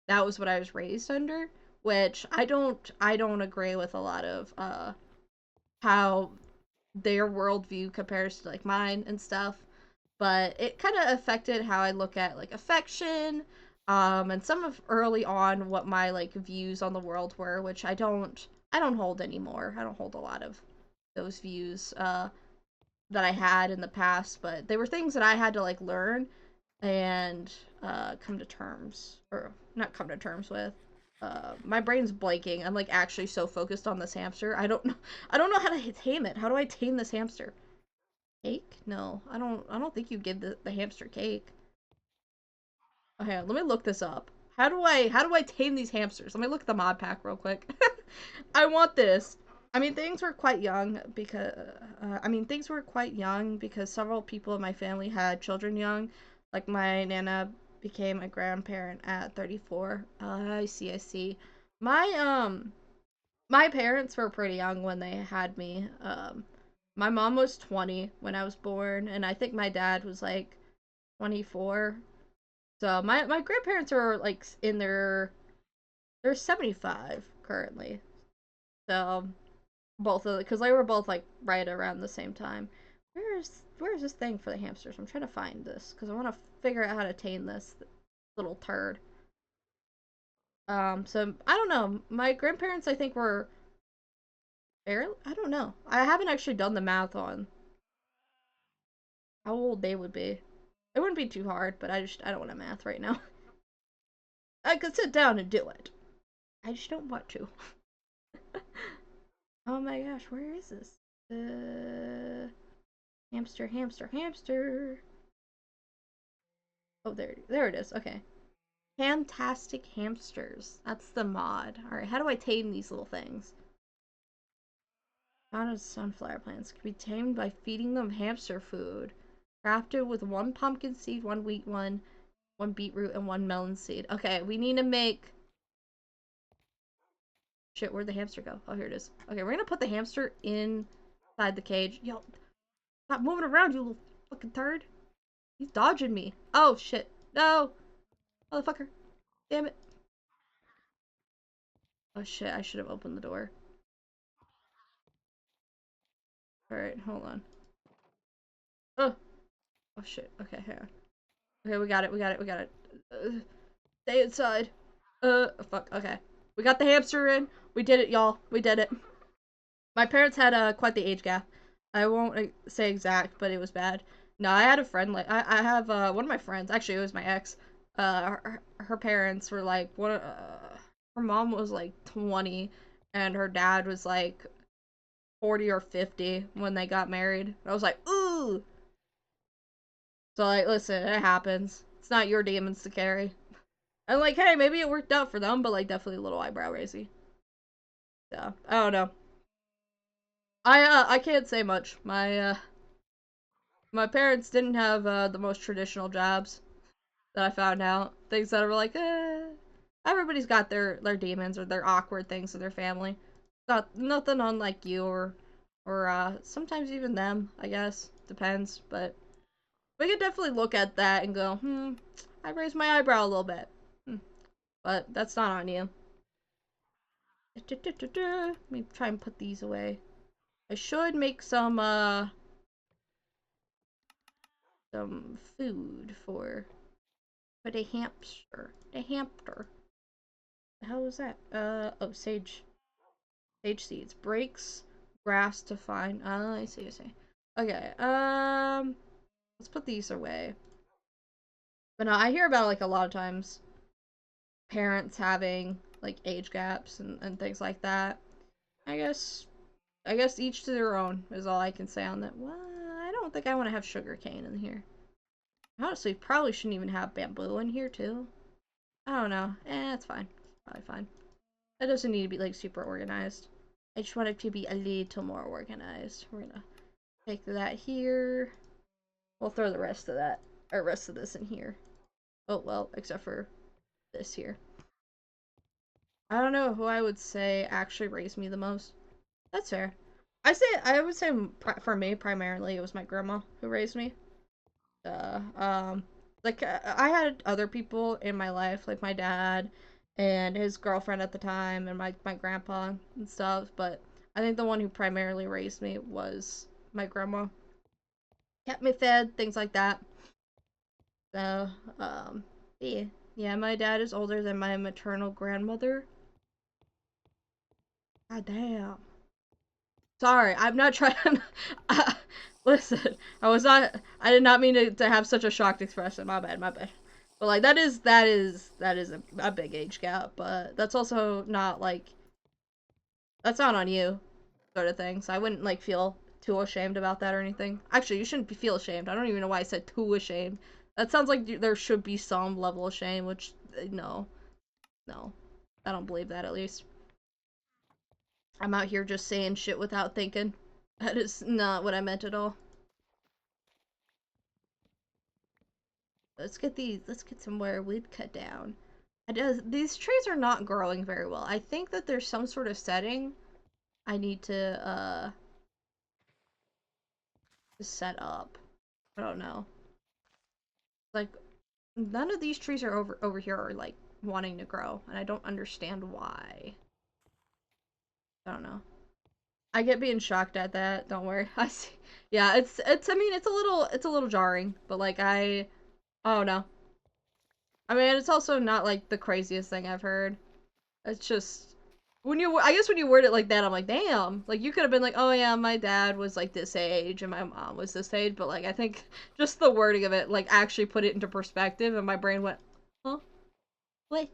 that was what I was raised under, which I don't agree with a lot of how their worldview compares to like mine and stuff. But it kind of affected how I look at like affection, and some of early on what my like views on the world were, which I don't hold anymore. I don't hold a lot of those views that I had in the past, but they were things that I had to like learn and come to terms, or not come to terms with. My brain's blanking. I'm like actually so focused on this hamster. I don't know how to tame it. How do I tame this hamster? Cake? No, I don't think you give the hamster cake. Okay, let me look this up. How do I tame these hamsters? Let me look at the mod pack real quick. I want this. Things were quite young because several people in my family had children young. Like my nana became a grandparent at 34. I see, I see. My my parents were pretty young when they had me. My mom was 20 when I was born, and I think my dad was like 24. So my grandparents are like in they're 75 currently. So both of because they were both like right around the same time. Where's this thing for the hamsters? I'm trying to find this because I want to figure out how to tame this little turd. So I don't know. My grandparents I think were barely. I don't know. I haven't actually done the math on how old they would be. It wouldn't be too hard, but I don't want to math right now. I could sit down and do it. I just don't want to. Oh my gosh, where is this? Hamster, hamster, hamster. Oh, there it is. Okay. Fantastic hamsters. That's the mod. Alright, how do I tame these little things? Found sunflower plants can be tamed by feeding them hamster food. Crafted with one pumpkin seed, one wheat one beetroot, and one melon seed. Okay, we need to make... Shit, where'd the hamster go? Oh, here it is. Okay, we're gonna put the hamster inside the cage. Yo, stop moving around, you little fucking turd. He's dodging me. Oh, shit. No! Motherfucker. Damn it. Oh, shit, I should have opened the door. Alright, hold on. Oh! Oh, shit. Okay, hang on. Okay, we got it, we got it, we got it. Stay inside. Fuck, okay. We got the hamster in. We did it, y'all. We did it. My parents had quite the age gap. I won't say exact, but it was bad. No, I had a friend like I have one of my friends. Actually, it was my ex. Her parents were like her mom was like 20, and her dad was like 40 or 50 when they got married. I was like, ooh. So like, listen, it happens. It's not your demons to carry. And like, hey, maybe it worked out for them, but like, definitely a little eyebrow raisy. Yeah, I don't know. I can't say much. My parents didn't have the most traditional jobs that I found out. Things that were like, everybody's got their demons or their awkward things in their family. Not nothing unlike you or sometimes even them, I guess. Depends, but we could definitely look at that and go, I raised my eyebrow a little bit. But that's not on you. Let me try and put these away. I should make some food for the hamster. The hamster. How was that? Oh, sage. Sage seeds. Breaks grass to find. Oh, I see, I see. Okay, let's put these away. But no, I hear about, like, a lot of times parents having, like, age gaps and things like that. I guess, each to their own is all I can say on that. Well, I don't think I want to have sugar cane in here. Honestly, probably shouldn't even have bamboo in here, too. I don't know. It's fine. Probably fine. That doesn't need to be, like, super organized. I just want it to be a little more organized. We're gonna take that here. We'll throw the rest of that, or rest of this in here. Oh, well, except for this here. I don't know who I would say actually raised me the most. That's fair. I would say for me, primarily, it was my grandma who raised me. Uh, um, like, I had other people in my life, like my dad and his girlfriend at the time, and my grandpa and stuff, but I think the one who primarily raised me was my grandma. Kept me fed, things like that. So, yeah. Yeah, my dad is older than my maternal grandmother. God damn. Sorry, I'm not trying. Listen, I did not mean to have such a shocked expression. My bad, my bad. But like that is a big age gap. But that's also not like that's not on you, sort of thing. So I wouldn't like feel too ashamed about that or anything. Actually, you shouldn't feel ashamed. I don't even know why I said too ashamed. That sounds like there should be some level of shame, which no, no, I don't believe that at least. I'm out here just saying shit without thinking. That is not what I meant at all. Let's get some more wood cut down. These trees are not growing very well. I think that there's some sort of setting I need to is set up. I don't know. Like, none of these trees are over here are like wanting to grow, and I don't understand why. I don't know. I get being shocked at that. Don't worry. I see. Yeah, it's. I mean, it's a little jarring, but like I don't know. I mean, it's also not like the craziest thing I've heard. It's just I guess when you word it like that, I'm like, damn. Like you could have been like, oh yeah, my dad was like this age and my mom was this age, but like I think just the wording of it like actually put it into perspective, and my brain went, huh, wait,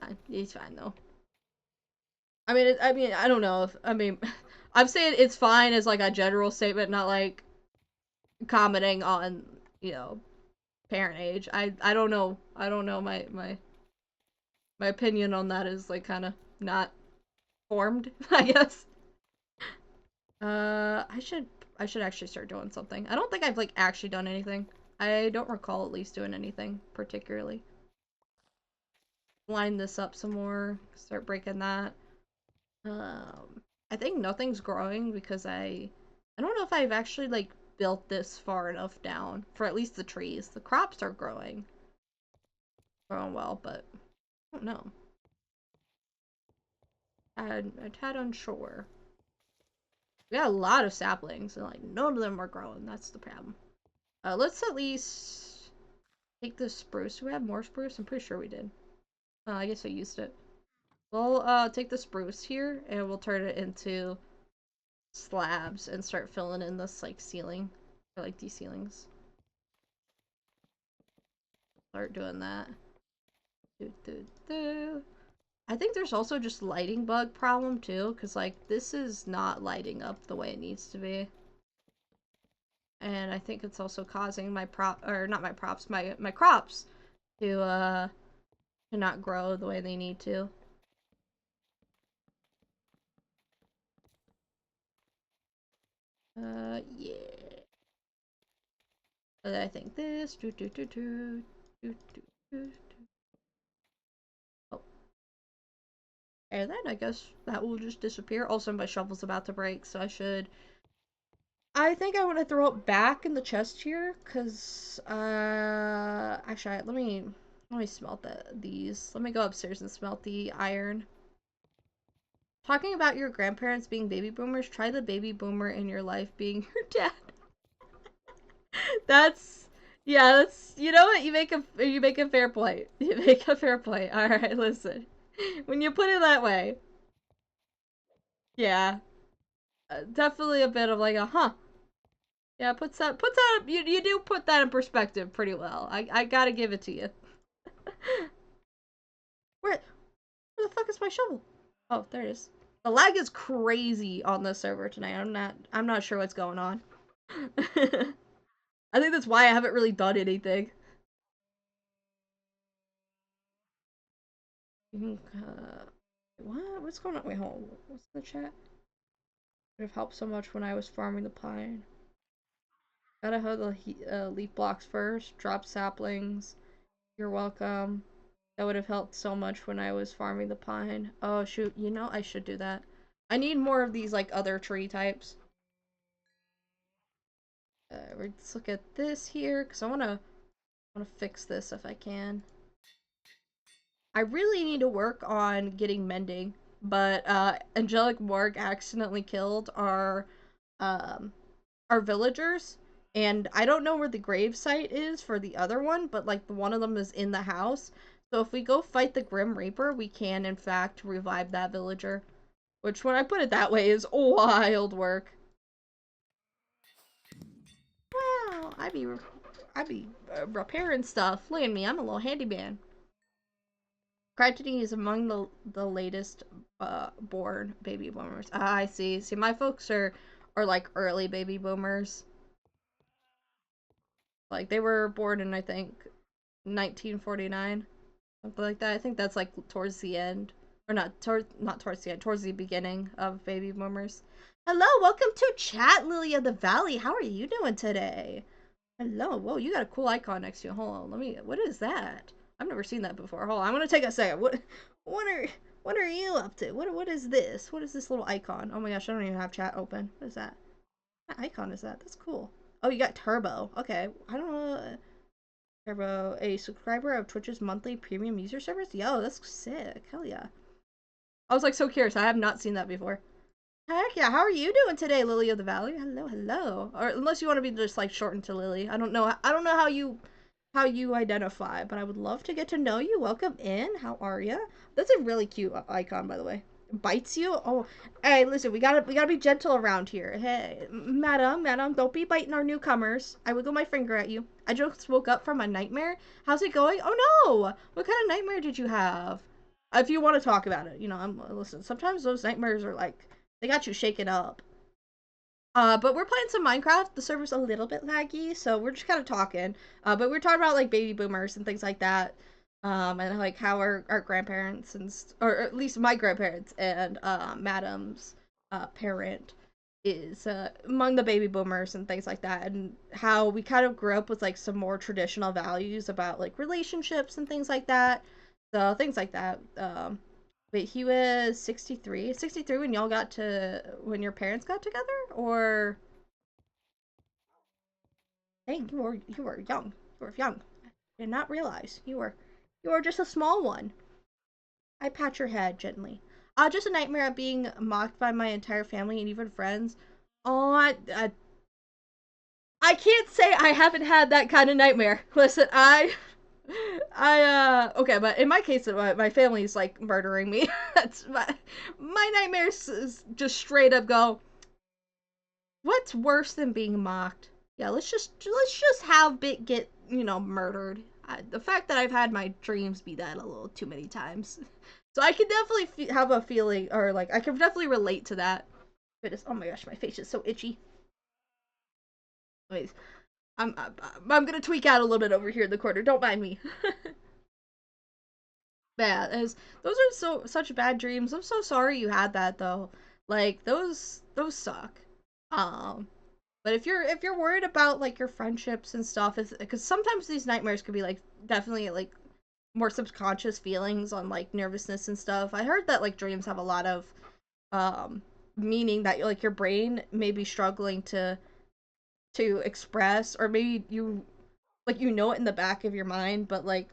fine. He's fine though. I mean, I don't know if I mean, I'm saying it's fine as like a general statement, not like commenting on you know parent age. I don't know. I don't know. My opinion on that is like kind of not formed, I guess. I should actually start doing something. I don't think I've like actually done anything. I don't recall at least doing anything particularly. Line this up some more. Start breaking that. I think nothing's growing because I don't know if I've actually like built this far enough down for at least the trees. The crops are growing well, but I don't know. A tad unsure. We got a lot of saplings, and like none of them are growing. That's the problem. Let's at least take this spruce. Do we have more spruce? I'm pretty sure we did. I guess I used it. We'll take the spruce here, and we'll turn it into slabs and start filling in this like ceiling, or like these ceilings. Start doing that. I think there's also just lighting bug problem too, because like this is not lighting up the way it needs to be. And I think it's also causing my not my props, my crops to not grow the way they need to. Yeah. And I think this. Oh. And then I guess that will just disappear. Also, my shovel's about to break, so I think I want to throw it back in the chest here, cause actually, let me smelt these. Let me go upstairs and smelt the iron. Talking about your grandparents being baby boomers, try the baby boomer in your life being your dad. That's yeah, that's you know what? You make a fair point. You make a fair point. Alright, listen. When you put it that way, yeah. Definitely a bit of like a huh. Yeah, puts that you do put that in perspective pretty well. I gotta give it to you. Where where the fuck is my shovel? Oh, there it is. The lag is crazy on this server tonight. I'm not sure what's going on. I think that's why I haven't really done anything. What? What's going on? Wait, hold on. What's the chat? Would have helped so much when I was farming the pine. Gotta hoe the leaf blocks first. Drop saplings. You're welcome. That would have helped so much when I was farming the pine. Oh shoot, you know I should do that. I need more of these like other tree types. Let's look at this here because I wanna fix this if I can. I really need to work on getting mending, but Angelic Morg accidentally killed um our villagers, and I don't know where the grave site is for the other one, but like one of them is in the house. So if we go fight the Grim Reaper, we can in fact revive that villager. Which, when I put it that way, is wild work. Wow, I be repairing stuff. Look at me, I'm a little handyman. Tragedy is among the latest born baby boomers. Ah, I see. See, my folks are like early baby boomers. Like they were born in I think 1949, something like that. I think that's like towards the end, or not towards the end, towards the beginning of baby boomers. Hello, welcome to chat, Lily of the Valley. How are you doing today? Hello. Whoa, you got a cool icon next to you. Hold on, let me. What is that? I've never seen that before. Hold on, I'm gonna take a second. What are what are you up to? What is this? What is this little icon? Oh my gosh, I don't even have chat open. What is that? What icon is that? That's cool. Oh, you got Turbo. Okay. I don't know. Turbo, a subscriber of Twitch's monthly premium user service? Yo, that's sick. Hell yeah. I was like so curious. I have not seen that before. Heck yeah. How are you doing today, Lily of the Valley? Hello, hello. Or unless you want to be just like shortened to Lily. I don't know. I don't know how you identify, but I would love to get to know you. Welcome in. How are you? That's a really cute icon, by the way. Bites you? Oh, hey, listen, we gotta be gentle around here. Hey, madam, don't be biting our newcomers. I wiggle my finger at you. I just woke up from a nightmare. How's it going? Oh no! What kind of nightmare did you have? If you want to talk about it, listen. Sometimes those nightmares are like they got you shaken up. But we're playing some Minecraft. The server's a little bit laggy, so we're just kind of talking. But we're talking about like baby boomers and things like that. And like how our grandparents or at least my grandparents and Madam's parent is among the baby boomers and things like that, and how we kind of grew up with like some more traditional values about like relationships and things like that. So things like that. Wait, he was 63? 63 when y'all got to when your parents got together? Or hey, you were young. You were young. I did not realize you were just a small one. I pat your head gently. Just a nightmare of being mocked by my entire family and even friends. Oh, I can't say I haven't had that kind of nightmare. Listen, okay, but in my case, my family's like murdering me. That's my nightmares is just straight up go. What's worse than being mocked? Yeah, let's just have Bit get murdered. The fact that I've had my dreams be that a little too many times, so I can definitely have a feeling, or like I can definitely relate to that. Goodness, oh my gosh, my face is so itchy. Wait, I'm gonna tweak out a little bit over here in the corner. Don't mind me. Bad as those are such bad dreams. I'm so sorry you had that though. Like those suck. Um, but if you're worried about like your friendships and stuff, because sometimes these nightmares could be like definitely like more subconscious feelings on like nervousness and stuff. I heard that like dreams have a lot of um meaning that like your brain may be struggling to express, or maybe you like it in the back of your mind, but like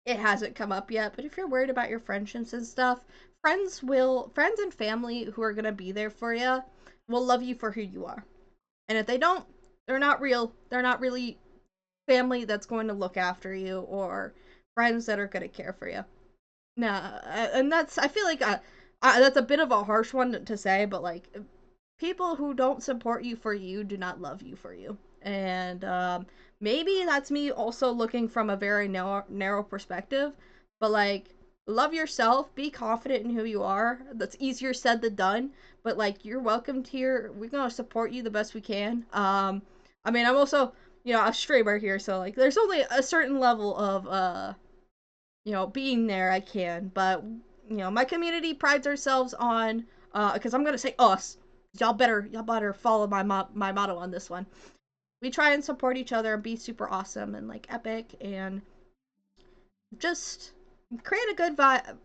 it hasn't come up yet. But if you're worried about your friendships and stuff, friends and family who are gonna be there for you will love you for who you are. And if they don't, they're not real. They're not really family that's going to look after you, or friends that are going to care for you. Nah, and I feel like that's a bit of a harsh one to say, but like people who don't support you for you do not love you for you. And maybe that's me also looking from a very narrow perspective, but like love yourself, be confident in who you are. That's easier said than done, but like you're welcomed here. We're going to support you the best we can. I mean, I'm also, a streamer here, so like there's only a certain level of being there I can, but my community prides ourselves on because I'm going to say us. Y'all better follow my motto on this one. We try and support each other and be super awesome and like epic and just create a good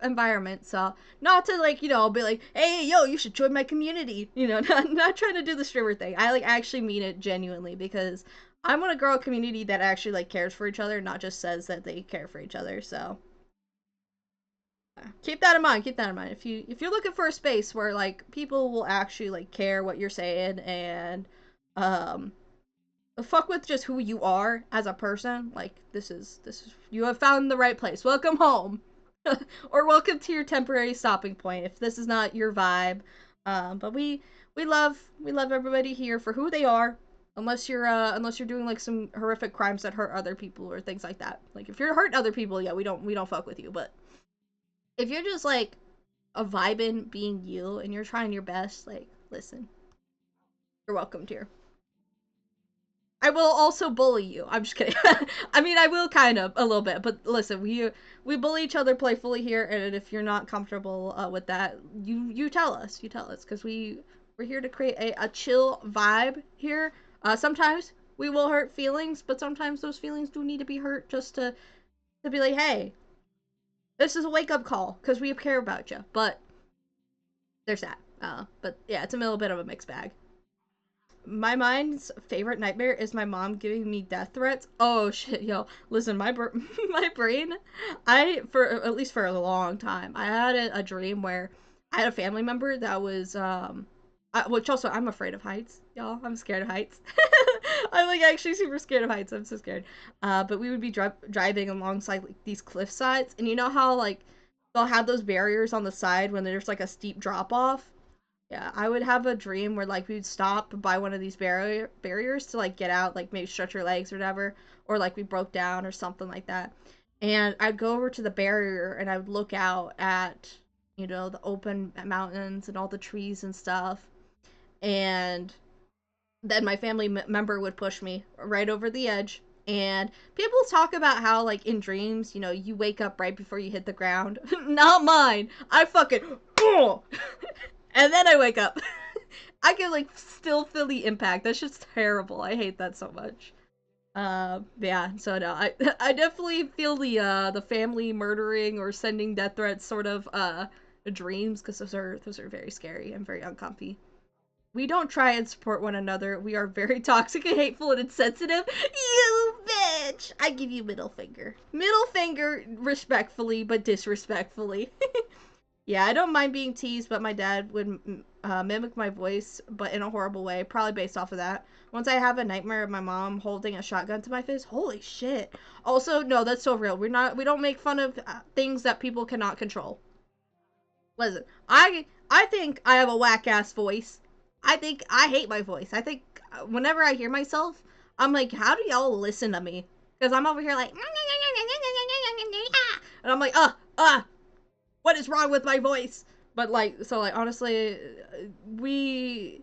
environment. So not to like be like, hey yo, you should join my community. Not trying to do the streamer thing. I like actually mean it genuinely, because I want to grow a community that actually like cares for each other, not just says that they care for each other. So keep that in mind. Keep that in mind. If you're looking for a space where like people will actually like care what you're saying and um fuck with just who you are as a person, like this is you have found the right place. Welcome home. Or welcome to your temporary stopping point if this is not your vibe. But we love everybody here for who they are. Unless you're doing like some horrific crimes that hurt other people or things like that. Like if you're hurting other people, yeah, we don't fuck with you. But if you're just like a vibing being you and you're trying your best, like listen, you're welcomed here. I will also bully you. I'm just kidding. I mean, I will kind of a little bit, but listen, we bully each other playfully here, and if you're not comfortable with that, you tell us. You tell us, because we're here to create a chill vibe here. Sometimes we will hurt feelings, but sometimes those feelings do need to be hurt just to be like, hey, this is a wake up call because we care about you. But there's that. But yeah, it's a little bit of a mixed bag. my mind's favorite nightmare is my mom giving me death threats. Oh shit, yo, listen, my brain, for at least for a long time, I had a dream where I had a family member that was which also I'm afraid of heights, y'all. I'm scared of heights. I'm like actually super scared of heights. I'm so scared. But we would be driving alongside like these cliff sides, and you know how like they'll have those barriers on the side when there's like a steep drop off. Yeah, I would have a dream where like we'd stop by one of these barriers to like get out, like maybe stretch your legs or whatever, or like we broke down or something like that. And I'd go over to the barrier and I would look out at, you know, the open mountains and all the trees and stuff. And then my family member would push me right over the edge. And people talk about how, like, in dreams, you know, you wake up right before you hit the ground. Not mine. I fucking. And then I wake up. I can, like, still feel the impact. That's just terrible. I hate that so much. Yeah, so no, I definitely feel the family murdering or sending death threats sort of, dreams, because those are very scary and very uncomfy. We don't try and support one another. We are very toxic and hateful and insensitive. You bitch! I give you middle finger. Middle finger respectfully, but disrespectfully. Yeah, I don't mind being teased, but my dad would mimic my voice, but in a horrible way, probably based off of that. Once I have a nightmare of my mom holding a shotgun to my face, holy shit. Also, no, that's so real. We don't make fun of things that people cannot control. Listen, I think I have a whack ass voice. I think I hate my voice. I think whenever I hear myself, I'm like, how do y'all listen to me? Because I'm over here like, and I'm like, what is wrong with my voice? But like, so like, honestly, we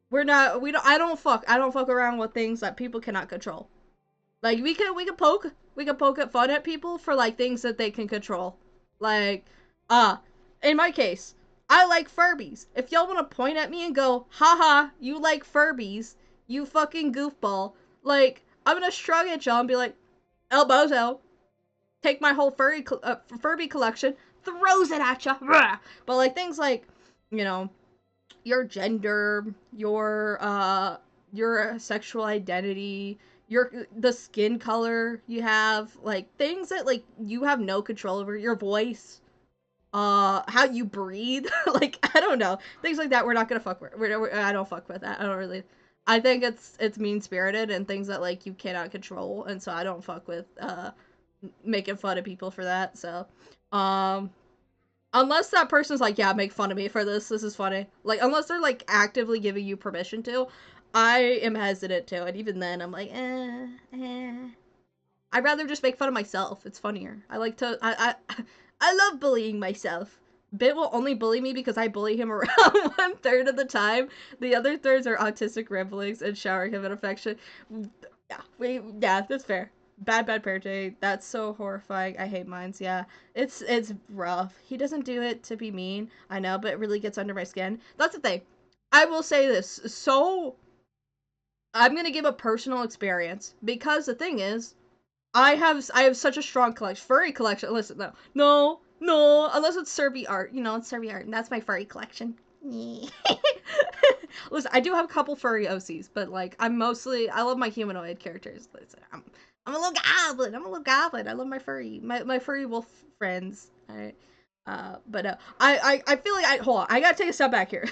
we don't I don't fuck around with things that people cannot control. Like we can poke at fun at people for like things that they can control. Like, uh, in my case, I like Furbies. If y'all want to point at me and go, haha, you like Furbies, you fucking goofball. Like, I'm gonna shrug at y'all and be like, El Bozo, take my whole Furby collection, throws it at ya. But like things like, you know, your gender, your sexual identity, the skin color you have, like things that like you have no control over, your voice, how you breathe, like I don't know, things like that. We're not gonna fuck with. I don't fuck with that. I don't really. I think it's mean spirited and things that like you cannot control, and so I don't fuck with making fun of people for that. So, um, unless that person's like, yeah, make fun of me for this. This is funny. Like, unless they're like actively giving you permission to, I am hesitant to. And even then, I'm like, I'd rather just make fun of myself. It's funnier. I like to. I love bullying myself. Bit will only bully me because I bully him around 1/3 of the time. The other thirds are autistic ramblings and showering him in affection. Yeah, that's fair. Bad parenting. That's so horrifying. I hate mines. Yeah, it's rough. He doesn't do it to be mean. I know, but it really gets under my skin. That's the thing. I will say this. So I'm gonna give a personal experience because the thing is, I have such a strong collection, furry collection. Listen, no, unless it's Serby art. You know, it's Serby art, and that's my furry collection. Listen, I do have a couple furry OCs, but like I love my humanoid characters. Listen, I'm a little goblin. I'm a little goblin. I love my furry wolf friends. All right. But I feel like hold on. I gotta take a step back here.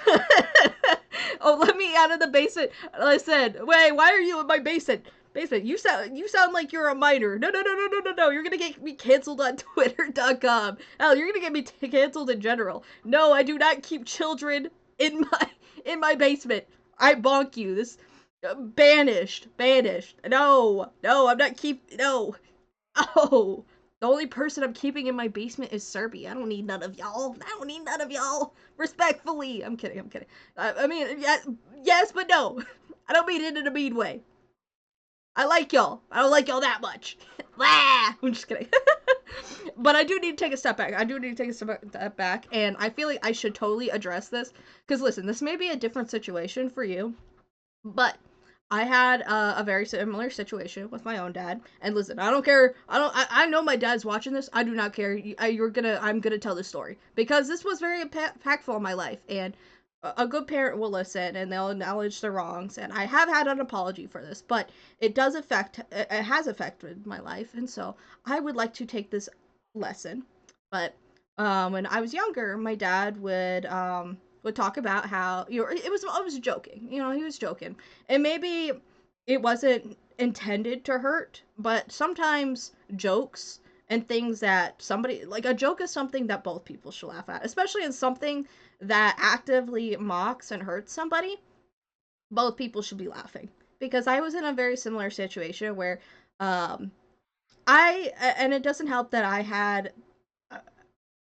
Oh, let me out of the basement. I said, wait, why are you in my basement? You sound like you're a minor. No. You're gonna get me canceled on Twitter.com. Hell, you're gonna get me canceled in general. No, I do not keep children in my basement. I bonk you. This banished. No, I'm not no. Oh, the only person I'm keeping in my basement is Serby. I don't need none of y'all. Respectfully. I'm kidding. I mean, yes, but no. I don't mean it in a mean way. I like y'all. I don't like y'all that much. I'm just kidding. But I do need to take a step back. And I feel like I should totally address this. Because listen, this may be a different situation for you, but I had a very similar situation with my own dad. And listen, I don't care. I know my dad's watching this. I do not care. I'm gonna tell this story because this was very impactful in my life. And a good parent will listen and they'll acknowledge their wrongs, and I have had an apology for this, but it has affected my life, and so I would like to take this lesson. But when I was younger, my dad would talk about how, it was, I was joking, he was joking, and maybe it wasn't intended to hurt, but sometimes jokes and things that somebody, like, a joke is something that both people should laugh at, especially in something that actively mocks and hurts somebody. Both people should be laughing, because I was in a very similar situation where um and it doesn't help that uh,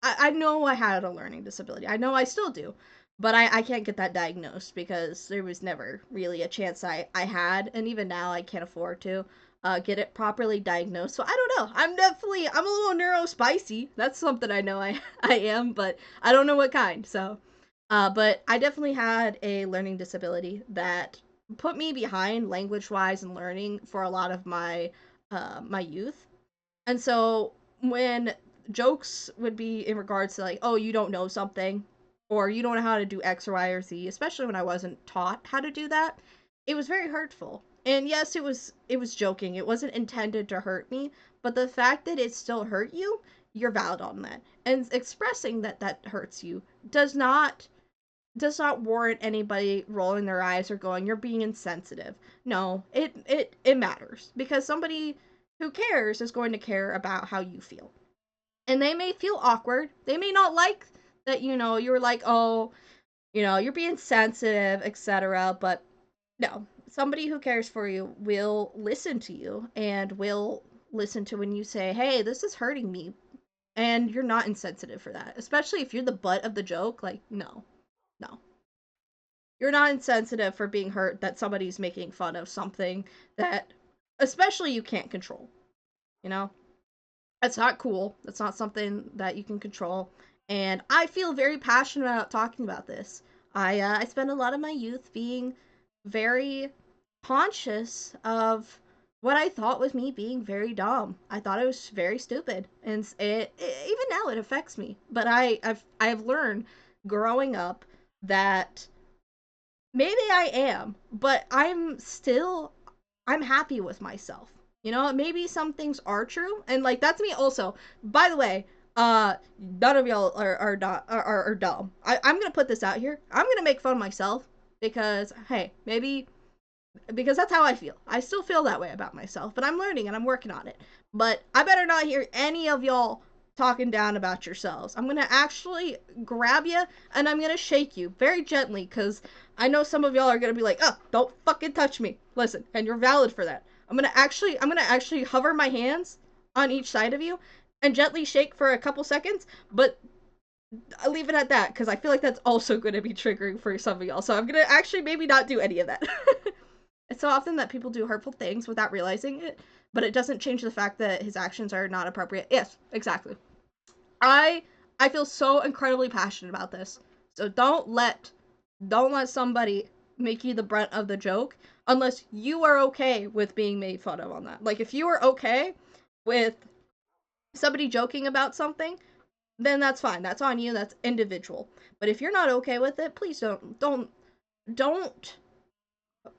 I know I had a learning disability. I know I still do, but I can't get that diagnosed because there was never really a chance I had, and even now I can't afford to get it properly diagnosed. So I don't know. I'm a little neurospicy. That's something I know I am, but I don't know what kind. So, but I definitely had a learning disability that put me behind language wise and learning for a lot of my youth. And so when jokes would be in regards to, like, oh, you don't know something, or you don't know how to do X or Y or Z, especially when I wasn't taught how to do that, it was very hurtful. And yes, it was joking. It wasn't intended to hurt me, but the fact that it still hurt you, you're valid on that. And expressing that that hurts you does not warrant anybody rolling their eyes or going, you're being insensitive. No, it matters, because somebody who cares is going to care about how you feel. And they may feel awkward. They may not like that, you're like, oh, you're being sensitive, etc. But no, somebody who cares for you will listen to you and will listen to when you say, hey, this is hurting me. And you're not insensitive for that. Especially if you're the butt of the joke. Like, no, no. You're not insensitive for being hurt that somebody's making fun of something that, especially, you can't control. You know? That's not cool. That's not something that you can control. And I feel very passionate about talking about this. I spent a lot of my youth being very conscious of what I thought was me being very dumb. I thought I was very stupid, and even now it affects me. But I've learned growing up that maybe I am, but I'm happy with myself. Maybe some things are true, and, like, that's me also. By the way, none of y'all are dumb. I'm gonna put this out here. I'm gonna make fun of myself because, hey, maybe because that's how I feel. I still feel that way about myself, but I'm learning and I'm working on it. But I better not hear any of y'all talking down about yourselves. I'm gonna actually grab you and I'm gonna shake you very gently, because I know some of y'all are gonna be like, "Oh, don't fucking touch me." Listen, and you're valid for that. I'm gonna actually hover my hands on each side of you and gently shake for a couple seconds, but I'll leave it at that because I feel like that's also going to be triggering for some of y'all. So I'm gonna actually maybe not do any of that. It's so often that people do hurtful things without realizing it, but it doesn't change the fact that his actions are not appropriate. Yes, exactly. I I feel so incredibly passionate about this. So don't let somebody make you the brunt of the joke unless you are okay with being made fun of on that. Like, if you are okay with somebody joking about something, then that's fine. That's on you. That's individual. But if you're not okay with it, please don't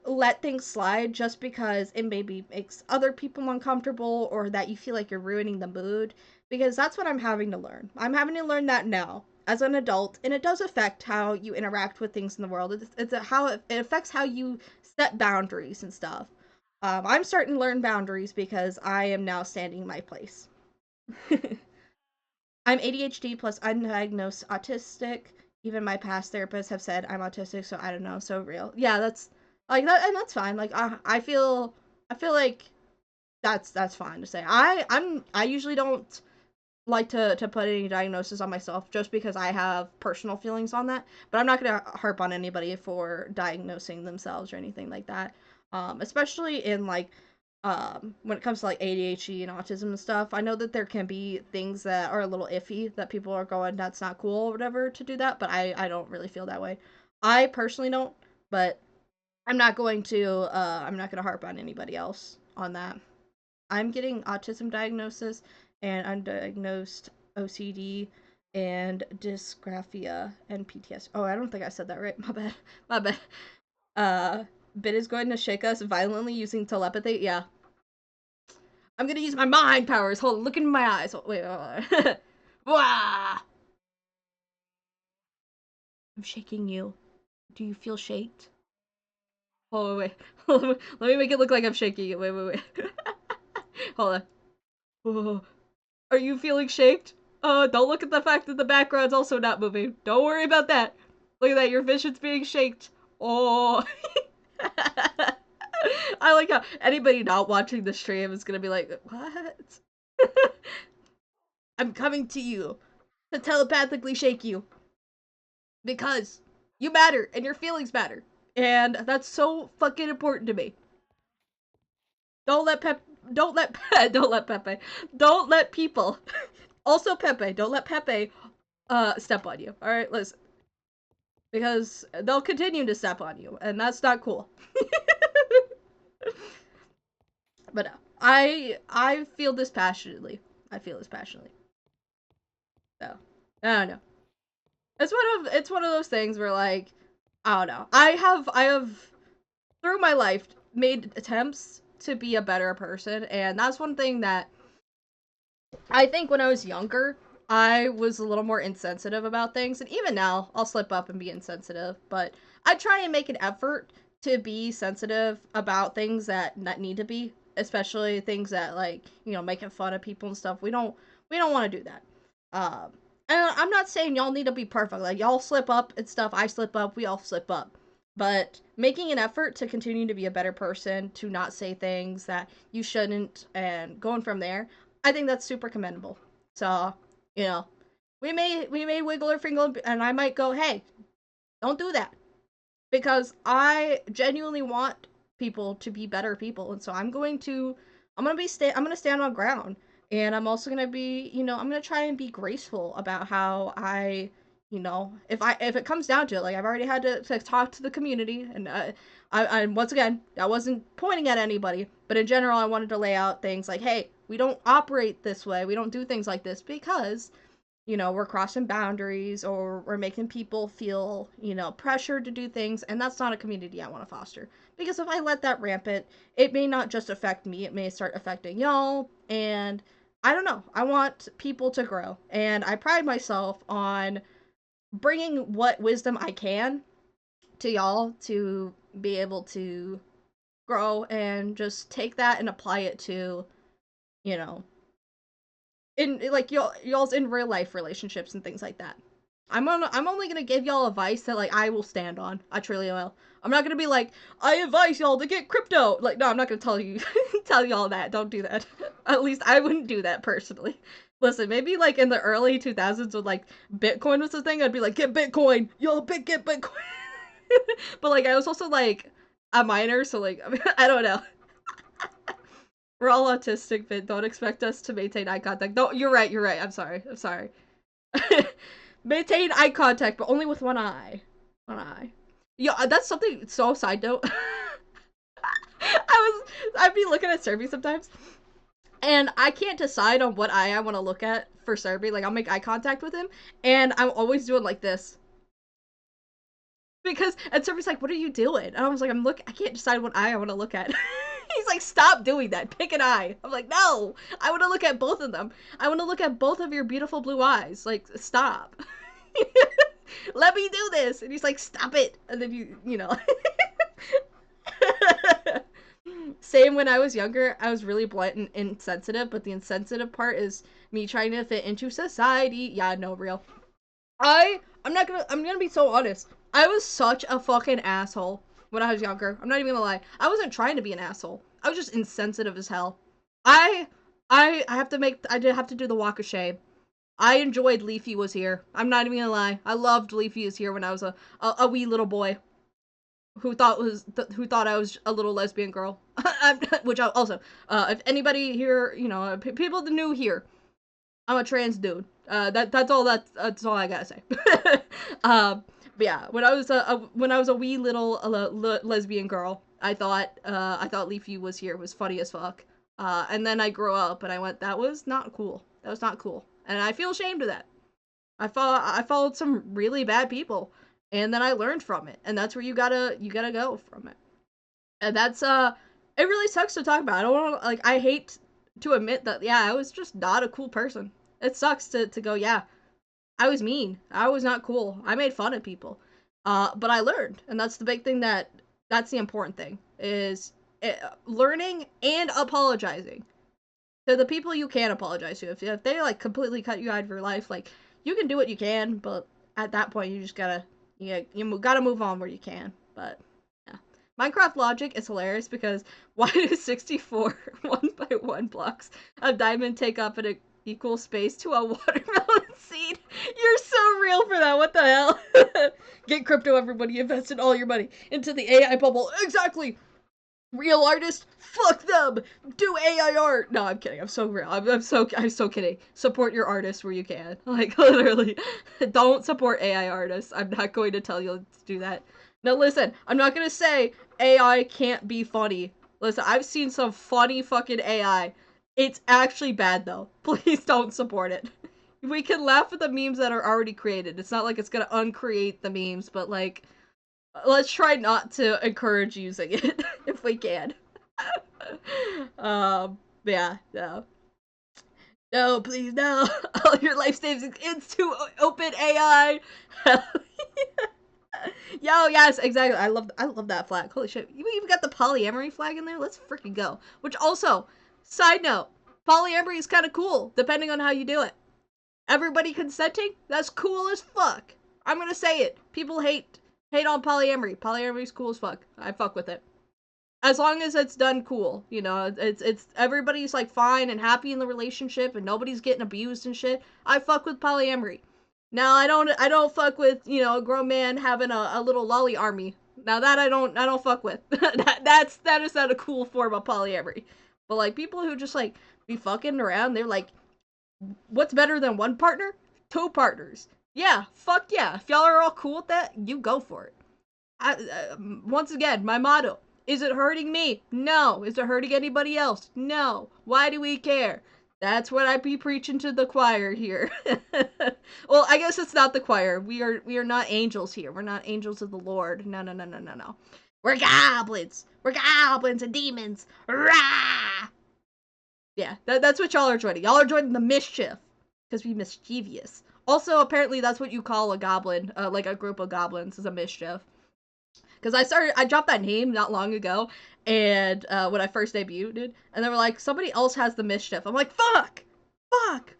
let things slide just because it maybe makes other people uncomfortable, or that you feel like you're ruining the mood, because that's what I'm having to learn. I'm having to learn that now as an adult, and it does affect how you interact with things in the world. It's how it affects how you set boundaries and stuff. I'm starting to learn boundaries because I am now standing in my place. I'm ADHD plus undiagnosed autistic. Even my past therapists have said I'm autistic, so I don't know. So real. Yeah, that's like that, and that's fine. Like, I feel like that's fine to say. I usually don't like to put any diagnosis on myself just because I have personal feelings on that. But I'm not gonna harp on anybody for diagnosing themselves or anything like that. Especially in, like, when it comes to, like, ADHD and autism and stuff. I know that there can be things that are a little iffy that people are going, that's not cool or whatever to do that, but I don't really feel that way. I personally don't, but I'm not gonna harp on anybody else on that. I'm getting autism diagnosis and undiagnosed OCD, and dysgraphia and PTSD. Oh, I don't think I said that right. My bad. My bad. Uh, Bit is going to shake us violently using telepathy. Yeah. I'm gonna use my mind powers. Hold on, look in my eyes. Wait, hold on. Wah! I'm shaking you. Do you feel shaked? Oh, wait. Let me make it look like I'm shaking you. Wait. Hold on. Oh. Are you feeling shaked? Don't look at the fact that the background's also not moving. Don't worry about that. Look at that, your vision's being shaked. Oh. I like how anybody not watching the stream is gonna be like, what? I'm coming to you to telepathically shake you. Because you matter and your feelings matter. And that's so fucking important to me. Don't let don't let Pepe. Don't let people. Also Pepe, don't let Pepe step on you. All right, listen. Because they'll continue to step on you and that's not cool. But no, I feel this passionately. I feel this passionately. So, I don't know. It's one of those things where like I don't know. I have through my life made attempts to be a better person, and that's one thing that I think when I was younger I was a little more insensitive about things, and even now I'll slip up and be insensitive, but I try and make an effort to be sensitive about things that need to be, especially things that like, you know, making fun of people and stuff. We don't want to do that. um and I'm not saying y'all need to be perfect. Like, y'all slip up and stuff, I slip up, we all slip up. But making an effort to continue to be a better person, to not say things that you shouldn't, and going from there, I think that's super commendable. So, you know, we may wiggle our finger, and I might go, hey, don't do that, because I genuinely want people to be better people, and so I'm gonna stand on ground, and I'm also gonna be, you know, I'm gonna try and be graceful about how I, you know, if it comes down to it, like I've already had to talk to the community, and I once again, I wasn't pointing at anybody, but in general, I wanted to lay out things like, hey, we don't operate this way, we don't do things like this because, you know, we're crossing boundaries, or we're making people feel, you know, pressured to do things, and that's not a community I want to foster. Because if I let that rampant, it may not just affect me, it may start affecting y'all, and I don't know. I want people to grow, and I pride myself on bringing what wisdom I can to y'all to be able to grow and just take that and apply it to, you know, in like y'all's in real life relationships and things like that. I'm only gonna give y'all advice that like I will stand on. I truly will. I'm not gonna be like, I advise y'all to get crypto. Like, no, I'm not gonna tell you tell y'all that. Don't do that. At least I wouldn't do that personally. Listen, maybe like in the early 2000s when like Bitcoin was a thing, I'd be like, get Bitcoin, yo, get Bitcoin. But like I was also like a minor, so like I don't know. We're all autistic, but don't expect us to maintain eye contact. No, you're right. You're right. I'm sorry. I'm sorry. Maintain eye contact, but only with one eye. One eye. Yeah, that's something. So side note. I'd be looking at Serby sometimes, and I can't decide on what eye I want to look at for Serby. Like, I'll make eye contact with him, and I'm always doing like this. Because, and Serby's like, what are you doing? And I was like, I can't decide what eye I want to look at. He's like, stop doing that. Pick an eye. I'm like, no, I want to look at both of them. I want to look at both of your beautiful blue eyes. Like, stop. Let me do this. And he's like, stop it. And then you know. Same when I was younger, I was really blunt and insensitive, but the insensitive part is me trying to fit into society. Yeah, no, real. I'm gonna be so honest. I was such a fucking asshole when I was younger. I'm not even gonna lie. I wasn't trying to be an asshole. I was just insensitive as hell. I I did have to do the walk of shame. I enjoyed Leafy Was Here. I'm not even gonna lie. I loved Leafy Was Here when I was a wee little boy who thought I was a little lesbian girl. Which I also, if anybody here, you know, people that new here, I'm a trans dude. That's all I gotta say. But yeah, when I was a wee little lesbian girl, I thought Leafy Was Here was funny as fuck. And then I grew up and I went, that was not cool. That was not cool, and I feel ashamed of that. I followed some really bad people, and then I learned from it, and that's where you gotta go from it. And that's it really sucks to talk about. I don't want to, like, I hate to admit that, yeah, I was just not a cool person. It sucks to go, yeah, I was mean. I was not cool. I made fun of people. But I learned, and that's the big thing, that's the important thing is learning and apologizing to the people you can apologize to. If they like completely cut you out of your life, like, you can do what you can, but at that point you just gotta you gotta move on where you can. But yeah, Minecraft logic is hilarious because why do 64 1x1 blocks of diamond take up an equal space to a watermelon seed? You're so real for that. What the hell? Get crypto, everybody. Invested all your money into the AI bubble. Exactly. Real artists, fuck them. Do AI art. No, I'm kidding. I'm so real. I'm so kidding. Support your artists where you can. Like, literally, don't support AI artists. I'm not going to tell you to do that. No, listen. I'm not gonna say AI can't be funny. Listen, I've seen some funny fucking AI. It's actually bad though. Please don't support it. We can laugh at the memes that are already created. It's not like it's gonna uncreate the memes, but like, let's try not to encourage using it if we can. Yeah, no. No, please, no. All your life savings into open AI. Yo, yes, exactly. I love that flag. Holy shit. You even got the polyamory flag in there? Let's freaking go. Which also, side note, polyamory is kind of cool, depending on how you do it. Everybody consenting? That's cool as fuck. I'm gonna say it. People hate on polyamory. Polyamory's cool as fuck. I fuck with it. As long as it's done cool, you know, it's everybody's like fine and happy in the relationship and nobody's getting abused and shit. I fuck with polyamory. Now I don't fuck with, you know, a grown man having a little lolly army. Now that I don't fuck with. That is not a cool form of polyamory. But like people who just like be fucking around, they're like, what's better than one partner? Two partners. Yeah, fuck yeah. If y'all are all cool with that, you go for it. Once again, my motto: is it hurting me? No. Is it hurting anybody else? No. Why do we care? That's what I be preaching to the choir here. Well, I guess it's not the choir. We are not angels here. We're not angels of the Lord. No, no, no, no, no, no. We're goblins. We're goblins and demons. Rah! Yeah, that's what y'all are joining. Y'all are joining the mischief because we mischievous. Also, apparently, that's what you call a goblin, like a group of goblins, is a mischief. Because I dropped that name not long ago, and when I first debuted, and they were like, somebody else has the mischief. I'm like, fuck, fuck.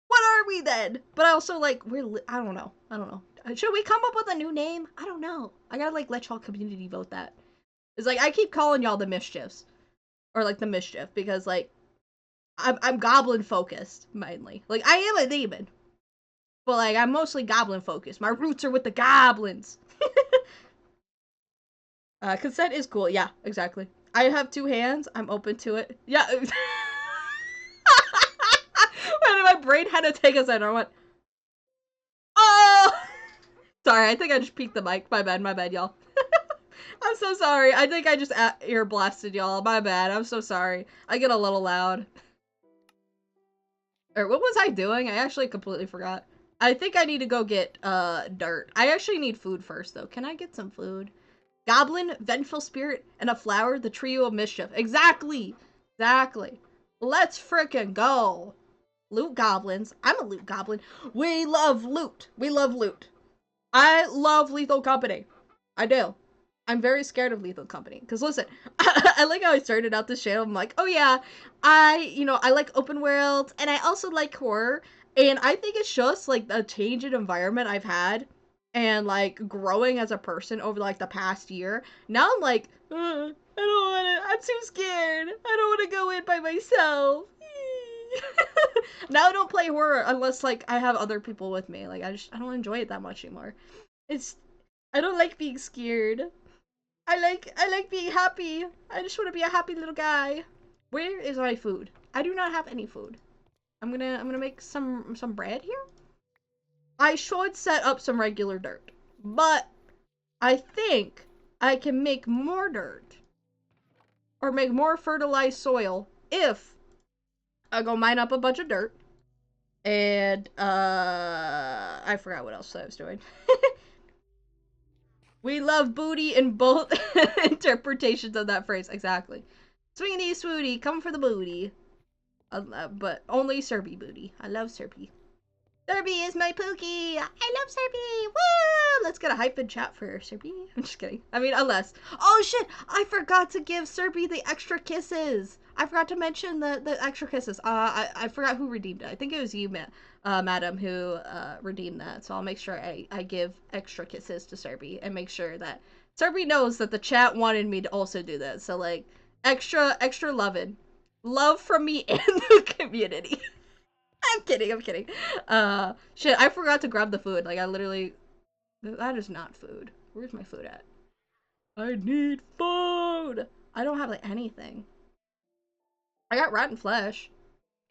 What are we then? But I also like I don't know. I don't know. Should we come up with a new name? I don't know. I gotta like let y'all community vote that. It's like I keep calling y'all the mischiefs or like the mischief because like I'm goblin focused mainly. Like I am a demon, but like I'm mostly goblin focused. My roots are with the goblins. Consent is cool. Yeah, exactly. I have two hands. I'm open to it. Yeah. My brain had to take a second. I went, oh! Sorry, I think I just peeked the mic. My bad, y'all. I'm so sorry. I think I just ear blasted y'all. My bad. I'm so sorry. I get a little loud. Or what was I doing? I actually completely forgot. I think I need to go get dirt. I actually need food first though. Can I get some food? Goblin, vengeful spirit, and a flower, the trio of mischief. Exactly! Exactly. Let's frickin' go! Loot goblins. I'm a loot goblin. We love loot. We love loot. I love Lethal Company. I do. I'm very scared of Lethal Company. Because listen, I like how I started out this channel. I'm like, oh yeah, I like open worlds, and I also like horror. And I think it's just like a change in environment I've had and like growing as a person over like the past year. Now I'm like, I don't want to, I'm too scared. I don't want to go in by myself. Now I don't play horror unless like I have other people with me. Like I don't enjoy it that much anymore. It's I don't like being scared. I like being happy. I just want to be a happy little guy. Where is my food? I do not have any food. I'm gonna make some bread here. I should set up some regular dirt, but I think I can make more dirt or make more fertilized soil if I go mine up a bunch of dirt And I forgot what else I was doing. We love booty in both interpretations of that phrase. Exactly. Swingity swooty, come for the booty. But only Serby booty. I love Serby. Serby is my Pookie! I love Serby! Woo! Let's get a hype in chat for Serby. I'm just kidding. I mean, unless. Oh shit! I forgot to give Serby the extra kisses! I forgot to mention the extra kisses. I forgot who redeemed it. I think it was you, madam, who redeemed that. So I'll make sure I give extra kisses to Serby and make sure that Serby knows that the chat wanted me to also do that. So, like, extra loving. Love from me and the community. I'm kidding, I'm kidding. Shit, I forgot to grab the food. Like, I literally... That is not food. Where's my food at? I need food! I don't have, like, anything. I got rotten flesh.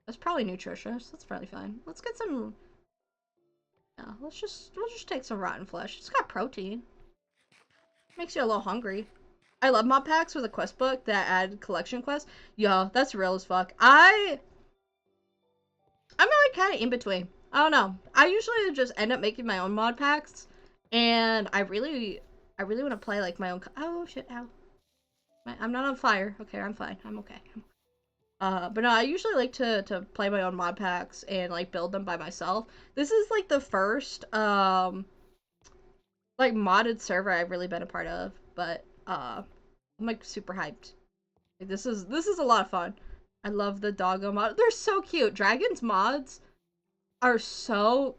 That's probably nutritious. That's probably fine. Let's get some... Yeah, we'll just take some rotten flesh. It's got protein. Makes you a little hungry. I love mod packs with a quest book that add collection quests. Yo, that's real as fuck. I'm like kind of in between. I don't know. I usually just end up making my own mod packs, and I really want to play like my own. Oh shit! Ow! I'm not on fire. Okay, I'm fine. I'm okay. But no, I usually like to play my own mod packs and like build them by myself. This is like the first like modded server I've really been a part of, but I'm like super hyped. Like, this is a lot of fun. I love the doggo mod. They're so cute. Dragons mods are so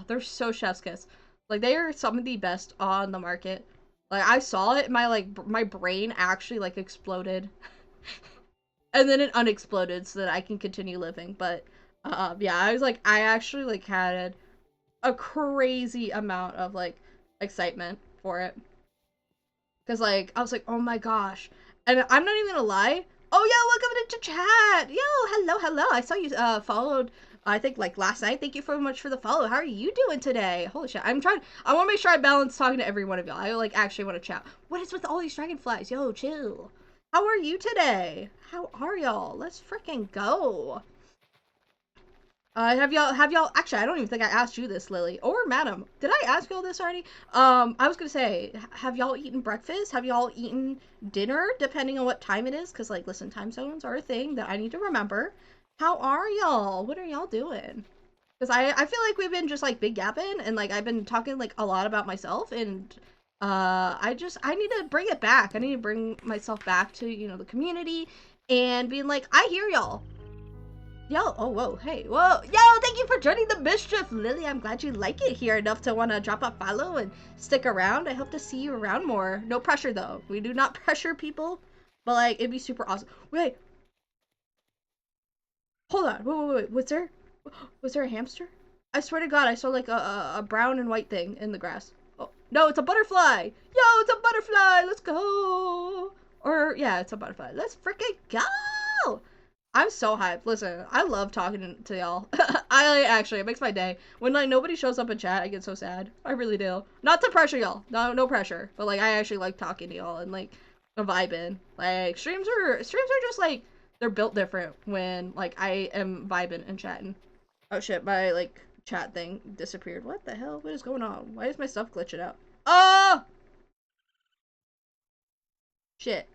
they're so chef's kiss. Like, they are some of the best on the market. Like, I saw it, my brain actually like exploded. And then it unexploded so that I can continue living. But yeah, I actually like had a crazy amount of like excitement for it. Cause like I was like, oh my gosh. And I'm not even gonna lie. Oh yeah, welcome into chat. Yo, hello. I saw you followed I think like last night. Thank you very much for the follow. How are you doing today? Holy shit. I wanna make sure I balance talking to every one of y'all. I like actually wanna chat. What is with all these dragonflies? Yo, chill. How are you today? How are y'all? Let's freaking go. Have y'all actually I don't even think I asked you this, Lily or Madam. Did I ask y'all this already? I was gonna say, have y'all eaten breakfast? Have y'all eaten dinner? Depending on what time it is, because like listen, time zones are a thing that I need to remember. How are y'all? What are y'all doing? Because I feel like we've been just like big yapping and like I've been talking like a lot about myself and I need to bring it back. I need to bring myself back to, you know, the community and being like, I hear y'all. Yo, oh, whoa, hey, whoa. Yo, thank you for joining the mischief, Lily. I'm glad you like it here enough to want to drop a follow and stick around. I hope to see you around more. No pressure, though. We do not pressure people, but, like, it'd be super awesome. Wait. Hold on. Wait. Was there a hamster? I swear to God, I saw, like, a brown and white thing in the grass. Oh, no, it's a butterfly. Yo, it's a butterfly. Let's go. Or, yeah, it's a butterfly. Let's freaking go. I'm so hyped. Listen, I love talking to y'all. Actually, it makes my day. When, like, nobody shows up in chat, I get so sad. I really do. Not to pressure y'all. No pressure. But, like, I actually like talking to y'all and, like, vibing. Like, streams are just, like, they're built different when, like, I am vibing and chatting. Oh, shit, my, like, chat thing disappeared. What the hell? What is going on? Why is my stuff glitching out? Oh! Shit.